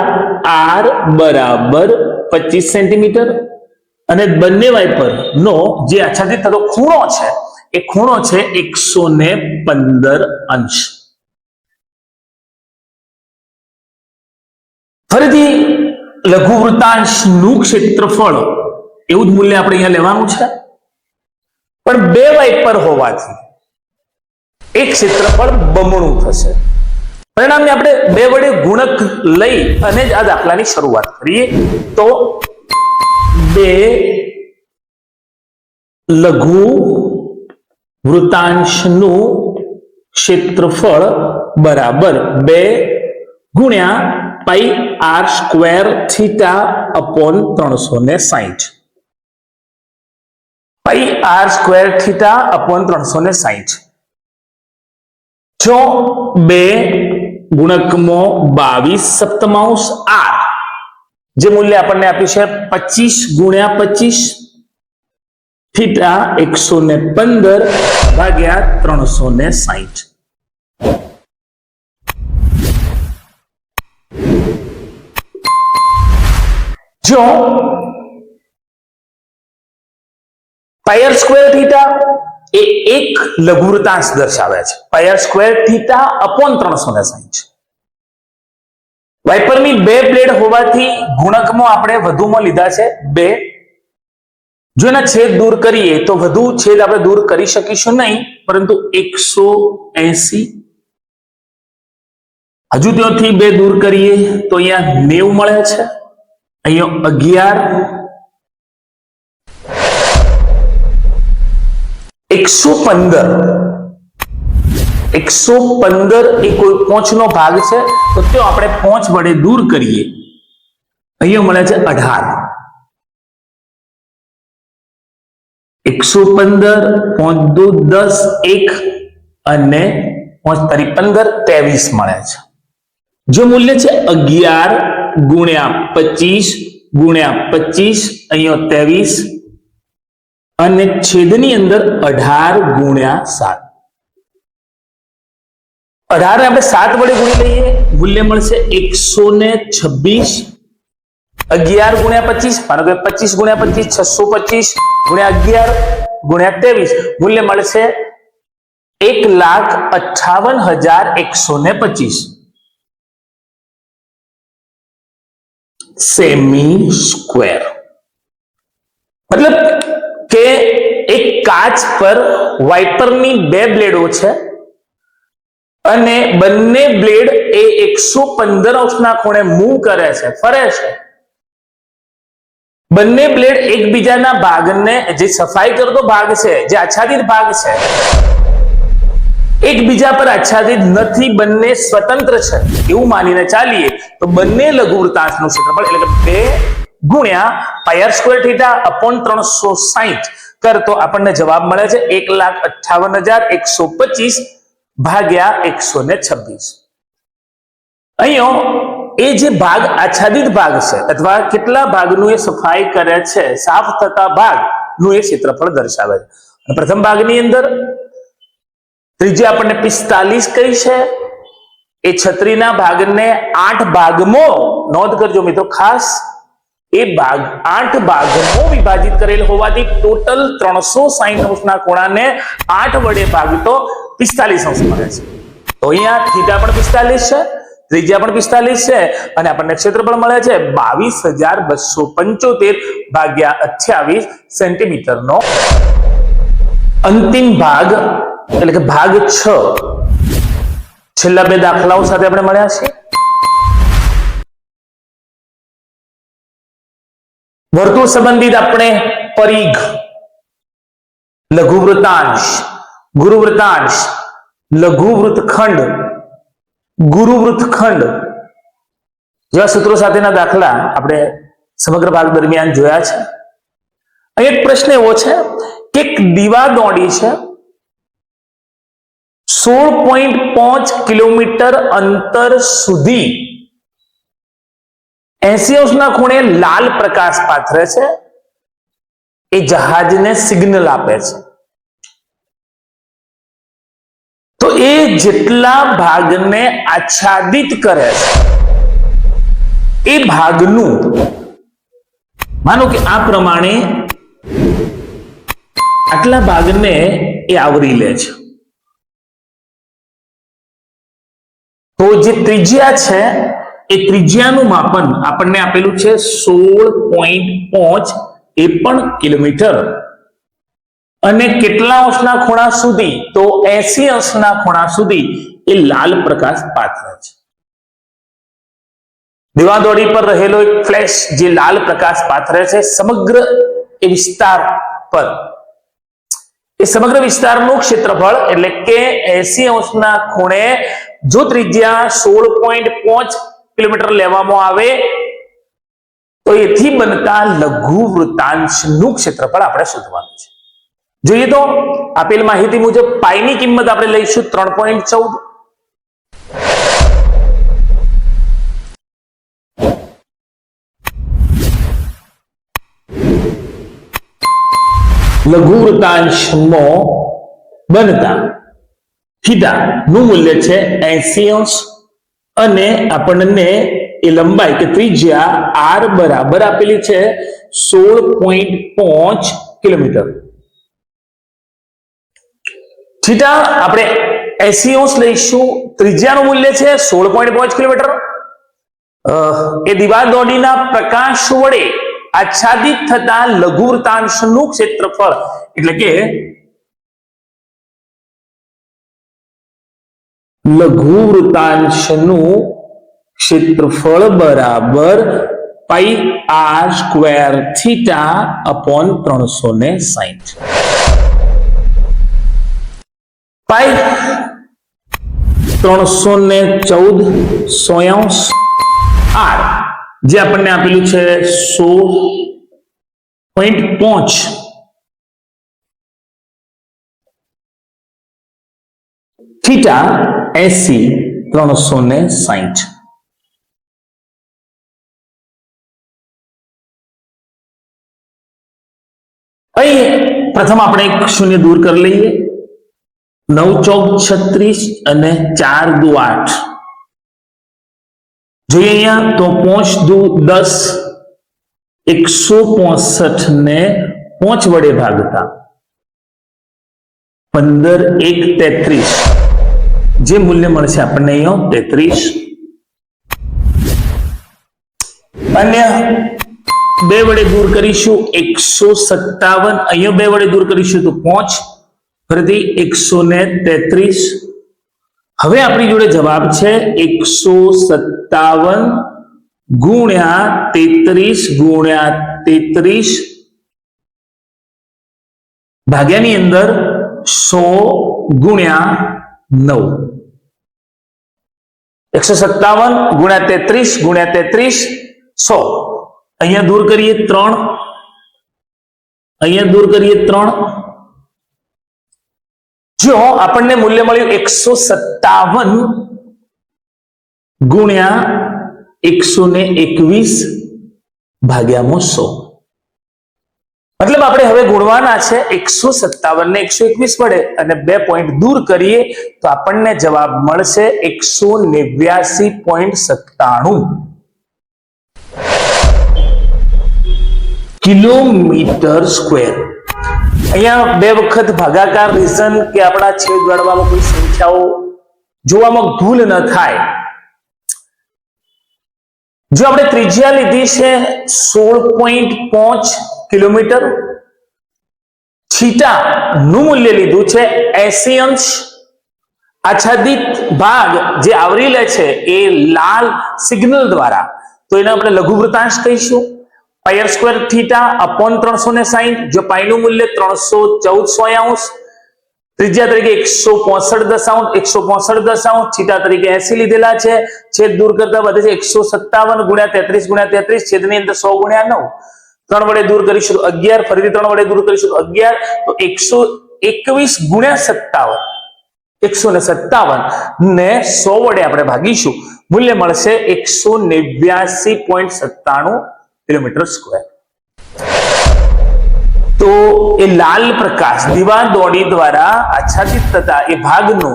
આર બરાબર 25 સેન્ટીમીટર અને બંને વાઇપર નો જે આચ્છાદિત થતો ખૂણો છે એ ખૂણો છે 115 અંશ. ફરીથી લઘુવૃત્તાંશનું ક્ષેત્રફળ એવું જ મૂલ્ય આપણે અહીંયા લેવાનું છે, પણ બે વાઇપર હોવાથી એક ક્ષેત્રફળ બમણું થશે. પરિણામે આપણે બે વડે ગુણક લઈ અને જ આ દાખલાની શરૂઆત કરીએ તો બે લઘુ વૃત્તાંશનું ક્ષેત્રફળ બરાબર 2 ગુણ્યા પાઈ R square theta upon 360. Pi R square theta upon 360. જો બે ગુણકમાં 22 સપ્તમાંશ આર જે મૂલ્ય આપણને આપ્યું છે 25 ગુણ્યા 25 થીટા 115 ભાગ્યા 360. જો પાઈ આર સ્ક્વેર થીટા એ એક લઘુવૃત્તાંશ દર્શાવે છે, pi R square theta upon 360. વાઇપરની બે બ્લેડ હોવાથી ગુણકમાં આપણે વધુમાં લીધા છે 2. જો એના છેદ દૂર કરીએ તો વધુ છેદ આપણે દૂર કરી શકીશું નહીં, પરંતુ 180. હજુ ત્યાંથી 2 દૂર કરીએ તો અહીંયા 90 મળે છે, અહીંયા 11. 115 એ કોઈ પોંચનો ભાગ છે તો તે આપણે પોંચ વડે દૂર કરીએ, અહીંયા મળે છે 18. 115 5 2 10 1 અને 5 તારી 15 23 મળે છે. જો મૂલ્ય છે 11 ગુણ્યા 25 ગુણ્યા 25 અહીંયા 23 અને છેદની અંદર 18 ગુણ્યા 7. 18 આપણે 7 વડે ગુણી લઈએ, મૂલ્ય મળશે 126. 11 ગુણ્યા 25 માનો કે 25 ગુણ્યા 25 625 ગુણ્યા 11 ગુણ્યા 23 મૂલ્ય મળશે 1,58,125 સેમી સ્ક્વેર. મતલબ કે એક કાચ પર વાઇપરની બે બ્લેડો છે અને બંને બ્લેડ એ 115 ખૂણે મૂવ કરે છે, ફરે છે. બંને બ્લેડ એકબીજાના ભાગને, જે સફાઈ કરતો ભાગ છે, જે આચ્છાદિત ભાગ છે, એકબીજા પર આચ્છાદિત નથી, બંને સ્વતંત્ર છે એવું માનીને ચાલીએ તો બંને લઘુવૃત્તાંશનું ક્ષેત્રફળ એટલે કે 2 ગુણ્યા પાઈ સ્ક્વેર થીટા અપોન 360 કરતો આપણને જવાબ મળે છે 1,58,125 ભાગ્યા 126. અહીંયા એ જે ભાગ આચ્છાદિત ભાગ છે અથવા કેટલા ભાગનું એ સફાઈ કરે છે, સાફ થતા ભાગનું એ ક્ષેત્રફળ દર્શાવે છે. પ્રથમ ભાગની અંદર ત્રિજ્યા આપણને 45 કહી છે. એ છત્રીના ભાગને 8 ભાગમાં, નોંધ કરજો મિત્રો ખાસ, એ ભાગ 8 ભાગમાં વિભાજિત કરેલ હોવાથી ટોટલ 360 ખૂણાને 8 વડે ભાગતો 45 મળે છે. તો અહીંયા થીટા પણ 45 છે, ત્રિજ્યા પણ 45 છે અને આપણને ક્ષેત્રફળ મળે છે 22,275 ભાગ્યા 28 સેન્ટીમીટરનો. અંતિમ ભાગ એટલે કે ભાગ 6 છેલ્લા બે દાખલાઓ સાથે આપણે મળ્યા છીએ. વર્તુળ સંબંધિત આપણે પરિઘ, લઘુવૃત્તાંશ, ગુરુવૃત્તાંશ, લઘુવૃત્તખંડ, ગુરુવૃત્તખંડ જેવા સૂત્રો સાથેના દાખલા આપણે સમગ્ર ભાગ દરમિયાન જોયા છે. અહીં એક પ્રશ્ન એવો છે કે એક દીવા દોડી છે 16.5 કિલોમીટર અંતર સુધી 80 ખૂણે લાલ પ્રકાશ પાથરે છે. એ જહાજને સિગ્નલ આપે છે. તો એ જેટલા ભાગને આચ્છાદિત કરે છે એ ભાગનું, માનો કે આ પ્રમાણે આટલા ભાગને એ આવરી લે છે. તો જે ત્રિજ્યા છે એ ત્રિજ્યાનું માપન આપણને આપેલું છે 16.5, એ પણ કિલોમીટર, અને કેટલા અંશના ખૂણા સુધી? તો 80 અંશના ખૂણા સુધી એ લાલ પ્રકાશ પાથરે છે. દીવાદોડી પર રહેલો એક ફ્લેશ જે લાલ પ્રકાશ પાથરે છે સમગ્ર એ વિસ્તાર પર, એ સમગ્ર વિસ્તારનું ક્ષેત્રફળ એટલે કે 80 અંશના ખૂણે જો ત્રિજ્યા 16.5 કિલોમીટર લેવામાં આવે તો એથી બનતા લઘુવૃત્તાંશનું ક્ષેત્રફળ આપણે શોધવાનું છે. જોઈએ તો આપેલ માહિતી મુજબ પાઈની કિંમત આપણે લઈશું 3.14. લઘુવૃત્તાંશમાં બનતા થીટા નું મૂલ્ય છે 80 અંશ અને આપણને એ લંબાઈ કે ત્રિજ્યા r બરાબર આપેલી છે 16.5 કિલોમીટર. થીટા આપણે 80 અંશ લઈશું, ત્રિજ્યાનું મૂલ્ય છે 16.5 કિલોમીટર. એ દીવાદોડીના પ્રકાશ વડે આચ્છાદિત થતા લઘુવૃત્તાંશનું ક્ષેત્રફળ એટલે કે લઘુવૃત્તાંશનું ક્ષેત્રફળ બરાબર પાઈ r સ્ક્વેર થીટા અપોન 360. પાઈ 314 સોયાંશ r જે આપણને આપેલું છે 16.5 થીટા 80 360. અહીં પ્રથમ આપણે એક શૂન્ય દૂર કરી લઈએ. 9 ચોક 36 અને 4 દુ 8. જોઈએ અહીંયા તો 5 દુ 10, 165 ને 5 વડે ભાગતા 15 1 33, જે મૂલ્ય મળશે આપણને અહીંયા 33. અન્ય 2 વડે દૂર કરીશું 157, અહીંયા 2 વડે દૂર કરીશું તો 5, ફરીથી 133. હવે આપણી જોડે જવાબ છે 157 ગુણ્યા 33 ગુણ્યા 33 ભાગ્યાની અંદર 100 ગુણ્યા 9. 157 ગુણ્યા 33 ગુણ્યા 33 100. અહીંયા દૂર કરીએ 3, અહીંયા દૂર કરીએ 3. જો આપણને મૂલ્ય મળ્યું 157 ગુણ્યા 121 ભાગ્યામાં 100. મતલબ આપણે હવે ગુણવાના છે 157 ને 121 વડે અને 2 પોઈન્ટ દૂર કરીએ તો આપણને જવાબ મળશે 189.97 કિલોમીટર સ્ક્વેર. અહીંયા 2 વખત ભાગાકાર રીઝન કે આપણા છેદ વાળવામાં કોઈ સંખ્યાઓ જોવામાં ભૂલ ન થાય. જો આપણે ત્રિજ્યા લીધી છે 16.5 કિલોમીટર, થીટા નું મૂલ્ય લીધું છે 80 અંશ, આચ્છાદિત ભાગ જે આવરી લે છે એ લાલ સિગ્નલ દ્વારા, તો એને આપણે લઘુવૃત્તાંશ કહીશું. પાઈ આર સ્ક્વેર થીટા અપોન 360. જો પાઈ નું મૂલ્ય 314 ત્રિજ્યા તરીકે 165 થીટા તરીકે 80 લીધેલા છે. છેદ દૂર કરતા વધે છે 157 ગુણ્યા 33 ગુણ્યા 33, છેદની અંદર 100 ગુણ્યા 9. 3 વડે દૂર કરીશું તો 11, ફરીથી 3 વડે દૂર કરીશું તો 11, તો 121 ગુણ્યા 157 ને 100 વડે આપણે ભાગીશું, મૂલ્ય મળશે 189.97 કિલોમીટર સ્ક્વેર. તો એ લાલ પ્રકાશ દીવા દોડી દ્વારા આચ્છાદિત થતા એ ભાગનું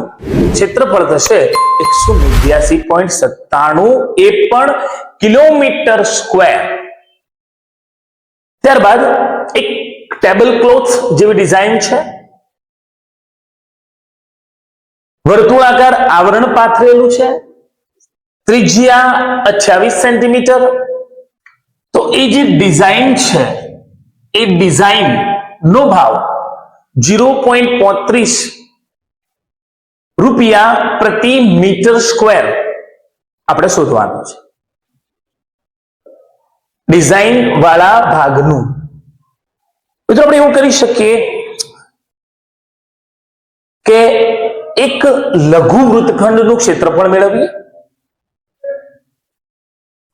ક્ષેત્રફળ થશે 189.97, એ પણ કિલોમીટર સ્ક્વેર. ત્યારબાદ એક ટેબલ ક્લોથ જેવી ડિઝાઇન છે. વર્તુળાકાર આવરણ પાથરેલું છે, ત્રિજ્યા 28 સેન્ટીમીટર. તો એ જે ડિઝાઇન છે એ ડિઝાઇન નો ભાવ 0.35 રૂપિયા પ્રતિ મીટર સ્ક્વેર આપણે શોધવાનું છે. ડિઝાઇન વાળા ભાગનું. મિત્રો આપણે એવું કરી શકીએ કે એક લઘુ વૃત્તખંડનું ક્ષેત્રફળ મેળવીએ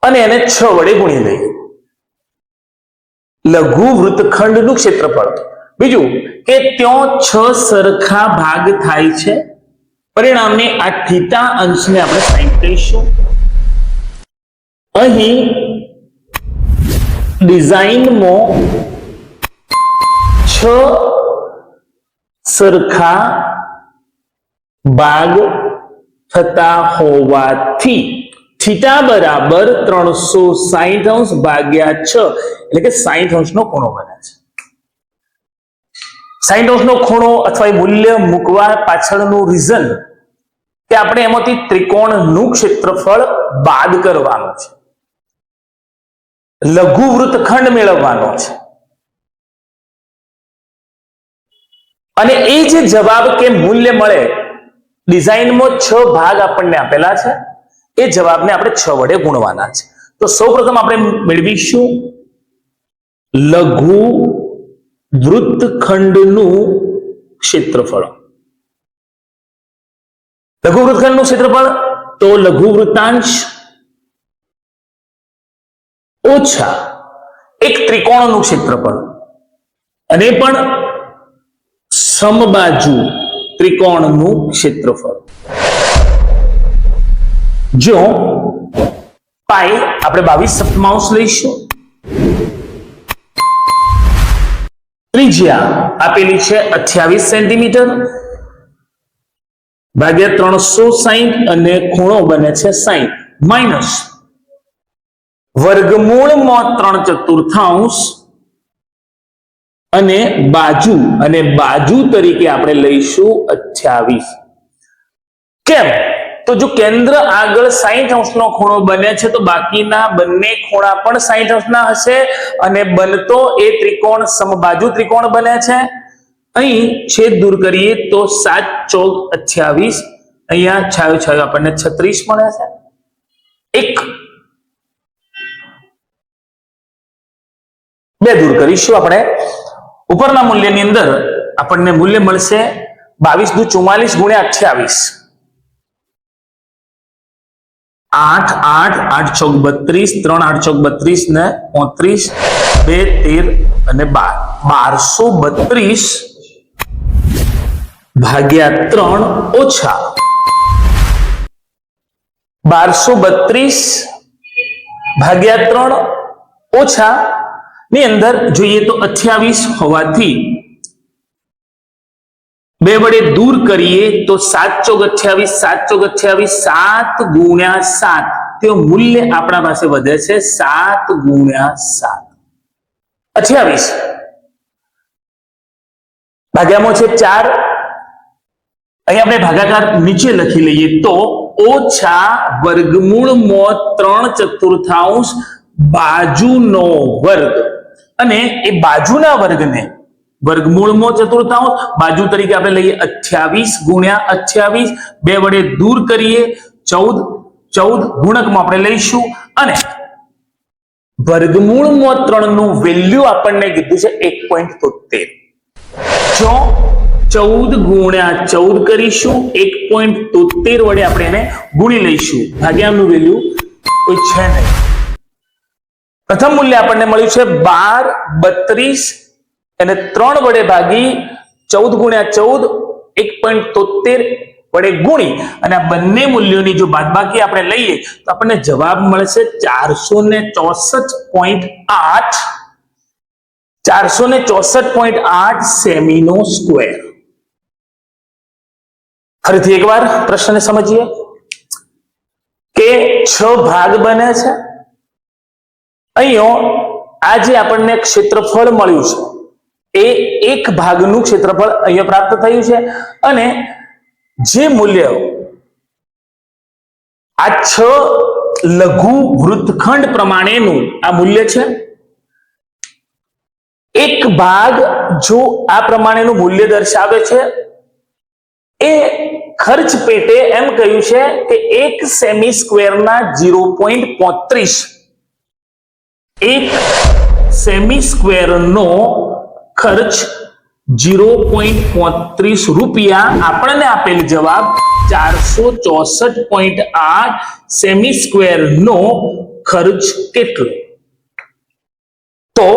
અને એને 6 વડે ગુણી લઈએ. લઘુ વૃત્તખંડનું ક્ષેત્રફળ. બીજું કે ત્યાં 6 સરખા ભાગ થાય છે, પરિણામને આ થીટા અંશને આપણે સાઈન કહીશું. અહીં ડિઝાઇનમાં 6 સરખા ભાગ થતા હોવાથી થીટા બરાબર 360 અંશ ભાગ્યા 6, એટલે કે 60 અંશનો ખૂણો બને છે. 60 અંશનો ખૂણો અથવા એ મૂલ્ય મૂકવા પાછળનું રીઝન કે આપણે એમાંથી ત્રિકોણનું ક્ષેત્રફળ બાદ કરવાનું છે, લઘુ વૃત્તખંડ મેળવવાનો છે. અને એ જે જવાબ કે મૂલ્ય મળે, ડિઝાઇનમાં 6 ભાગ આપણને આપેલા છે, એ જવાબને આપણે 6 વડે ગુણવાના છે. તો સૌપ્રથમ આપણે મેળવીશું લઘુ વૃત્તખંડનું ક્ષેત્રફળ. લઘુ વૃત્તખંડનું ક્ષેત્રફળ તો લઘુ વૃત્તાંશ ઓછા એક ત્રિકોણનું ક્ષેત્રફળ, અને પણ સમબાજુ ત્રિકોણનું ક્ષેત્રફળ. જો પાઈ આપણે 22/7 લઈશું, ત્રિજ્યા આપેલી છે 28 સેન્ટીમીટર ભાગ્યા 360 અને ખૂણો બને છે 60 માઇનસ વર્ગમૂળમાં 3/4 અને બાજુ તરીકે આપણે લઈશું 28. કેમ? તો તો જો કેન્દ્ર આગળ 60 અંશનો ખૂણો બને છે તો બાકીના બંને ખૂણા પણ 60 અંશના હશે અને બનતો એ ત્રિકોણ સમબાજુ ત્રિકોણ બને છે. અહીં છેદ દૂર કરીએ તો 7 ચોક 28, અહીંયા છાયો છાયો આપણને 36 મળે છે. એક બે દૂર કરીશું આપણે. ઉપરના મૂલ્યની અંદર આપણને મૂલ્ય મળશે 22 દુ 44 ગુણ્યા 28. 8 8 8 ચોક 32, 3 8 ચોક 32 ને 35, 2 13 અને 12. 1232 ભાગ્યા 3 ઓછા 1232 ભાગ્યા 3 ઓછા ની અંદર જોઈએ તો 28 હોવાથી 2 વડે દૂર કરીએ તો 7 ચોક 28, 7 ચોક 28, 7 ગુણ્યા 7. તે મૂલ્ય આપણા પાસે વધે છે 7 ગુણ્યા 7. 28 ભાગ્યામાં છે 4. અહીં આપણે ભાગાકાર નીચે લખી લઈએ તો ઓછા વર્ગમૂળમાં 3/4 બાજુનો વર્ગ, અને એ બાજુના વર્ગને વર્ગમૂળમાં ચતુર્થાંશ બાજુ તરીકે આપણે લઈએ 28 ગુણ્યા 28. 2 વડે દૂર કરીએ 14 ગુણકમાં આપણે લઈશું અને વર્ગમૂળમાં 3 નું વેલ્યુ આપણને કીધું છે 1.73. જો 14 ગુણ્યા 14 કરીશું 1.73 વડે આપણે એને ગુણી લઈશું. ભાગ્યાનું વેલ્યુ કોઈ છે નહીં. પ્રથમ મૂલ્ય આપણને મળ્યું છે 12 32 અને 3 વડે ભાગી 14 ગુણ્યા 14 1.73 વડે ગુણી અને આ બંને મૂલ્યોની જો બાદબાકી આપણે લઈએ તો આપણને જવાબ મળશે 464.8 464.8 સેમીનો સ્ક્વેર. ફરીથી એકવાર પ્રશ્નને સમજીએ કે 6 ભાગ બને છે. અહીંયા આ જે આપણને ક્ષેત્રફળ મળ્યું છે એ એક ભાગનું ક્ષેત્રફળ અહીંયા પ્રાપ્ત થયું છે અને જે મૂલ્ય આ 6 લઘુ વૃત્તખંડ પ્રમાણેનું આ મૂલ્ય છે. એક ભાગ જો આ પ્રમાણેનું મૂલ્ય દર્શાવે છે એ ખર્ચ પેટે એમ કહ્યું છે કે 1 સેમી સ્ક્વેરના 0.35 1 સેમી સ્ક્વેરનો ખર્ચ 0.35 રૂપિયા. આપણને આપેલ જવાબ 464.8 સેમી સ્ક્વેરનો ખર્ચ કેટલો? તો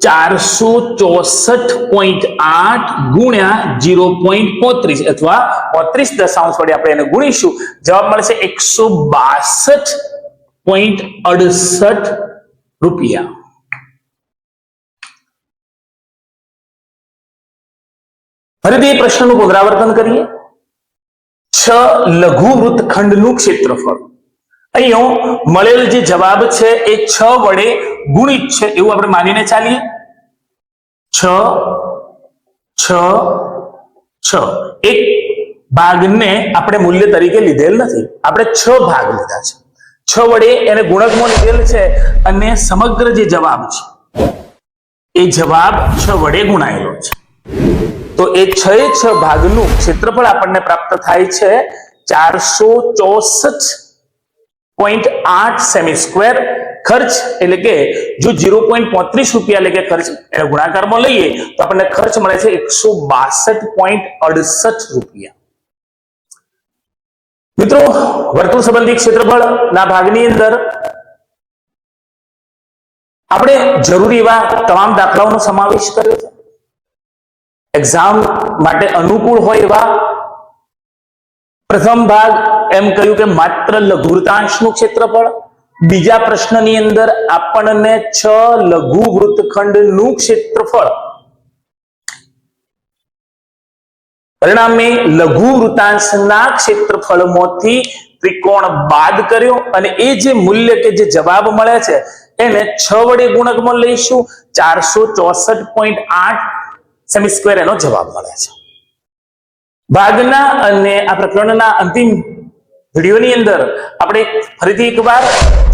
464.8 ગુણ્યા 0.35 અથવા 35 દશાંશ વડે આપણે એને ગુણીશું. જવાબ મળશે 162.68 રૂપિયા. ફરીથી એ પ્રશ્નનું પુનરાવર્તન કરીએ. 6 લઘુ વૃત્તખંડનું ક્ષેત્રફળ. અહીંયા મળેલ જે જવાબ છે એ 6 વડે ગુણિત છે એવું આપણે માનીને ચાલીએ. 6 એક ભાગને આપણે મૂલ્ય તરીકે લીધેલ નથી, આપણે 6 ભાગ લીધા છે. 6 વડે એને ગુણકમાં લીધેલ છે અને સમગ્ર જે જવાબ છે એ જવાબ 6 વડે ગુણાયેલો છે. તો એ 6 ભાગનું ક્ષેત્રફળ આપણને પ્રાપ્ત થાય છે 464.8 સેમી સ્ક્વેર. ખર્ચ એટલે કે જો 0.35 રૂપિયા એટલે કે ખર્ચ એને ગુણાકારમાં લઈએ તો આપણને ખર્ચ મળે છે 162.68 રૂપિયા. મિત્રો, વર્તુળ સંબંધી ક્ષેત્રફળ ના ભાગની અંદર આપણે જરૂરી એવા તમામ દાખલાઓનો સમાવેશ કર્યો છે. એક્ઝામ માટે અનુકૂળ હોય એવા પ્રથમ ભાગ એમ કહ્યું કે માત્ર લઘુવૃત્તાંશનું ક્ષેત્રફળ. બીજા પ્રશ્નની અંદર આપણને 6 લઘુ વૃત્તખંડનું ક્ષેત્રફળ, પરિણામે લઘુ વૃત્તાંશના ક્ષેત્રફળમાંથી ત્રિકોણ બાદ કર્યો અને એ જે મૂલ્ય કે જે જવાબ મળે છે એને 6 વડે ગુણકમાં લઈશું. 464.8 સેમી સ્ક્વેર એનો જવાબ મળે છે. ભાગના અને આ પ્રકરણના અંતિમ વિડીયોની અંદર આપણે ફરીથી એકવાર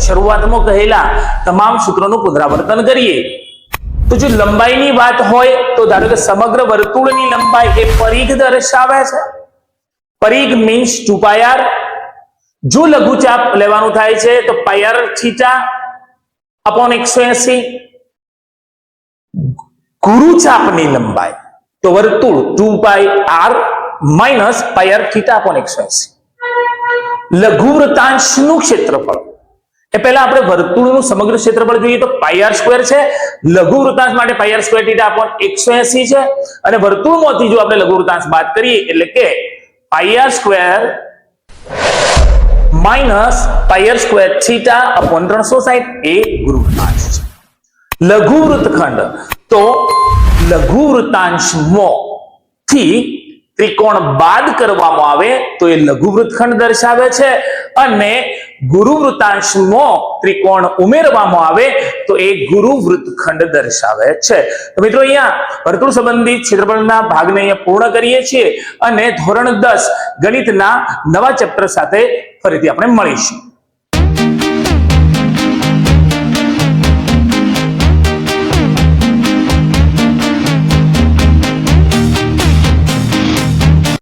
શરૂઆતમાં કહેલા તમામ સૂત્રોનું પુનરાવર્તન કરીએ તો જો લંબાઈની વાત હોય તો ધારો કે સમગ્ર વર્તુળની લંબાઈ એ પરિઘ દર્શાવે છે. પરિઘ મીન્સ 2πr. જો લઘુચાપ લેવાનું થાય છે તો πr થીટા અપોન 180. ગુરુચાપની લંબાઈ તો વર્તુળ 2πr minus πr theta upon 180. લઘુવૃતાંશનું ક્ષેત્રફળ એ પહેલા આપણે વર્તુળનું સમગ્ર ક્ષેત્રફળ જોઈએ તો πr² છે. લઘુવૃતાંશ માટે πr² થીટા અપોન 180 છે અને વર્તુળમાંથી જો આપણે લઘુવૃતાંશ બાદ કરીએ એટલે કે πr² minus πr² theta upon 360 એ ગુરુવૃતાંશ છે. લઘુવૃત્તખંડ તો લઘુવૃતાંશમાં થી ત્રિકોણ બાદ કરવામાં આવે તો એ લઘુવૃત્તખંડ દર્શાવે છે અને ગુરુવૃતાંશમાં ત્રિકોણ ઉમેરવામાં આવે તો એ ગુરુવૃત્તખંડ દર્શાવે છે. તો મિત્રો અહીંયા વર્તુળ સંબંધિત ક્ષેત્રફળના ભાગને અહીંયા પૂર્ણ કરીએ છીએ અને ધોરણ 10 ગણિતના નવા ચેપ્ટર સાથે ફરીથી આપણે મળીશું.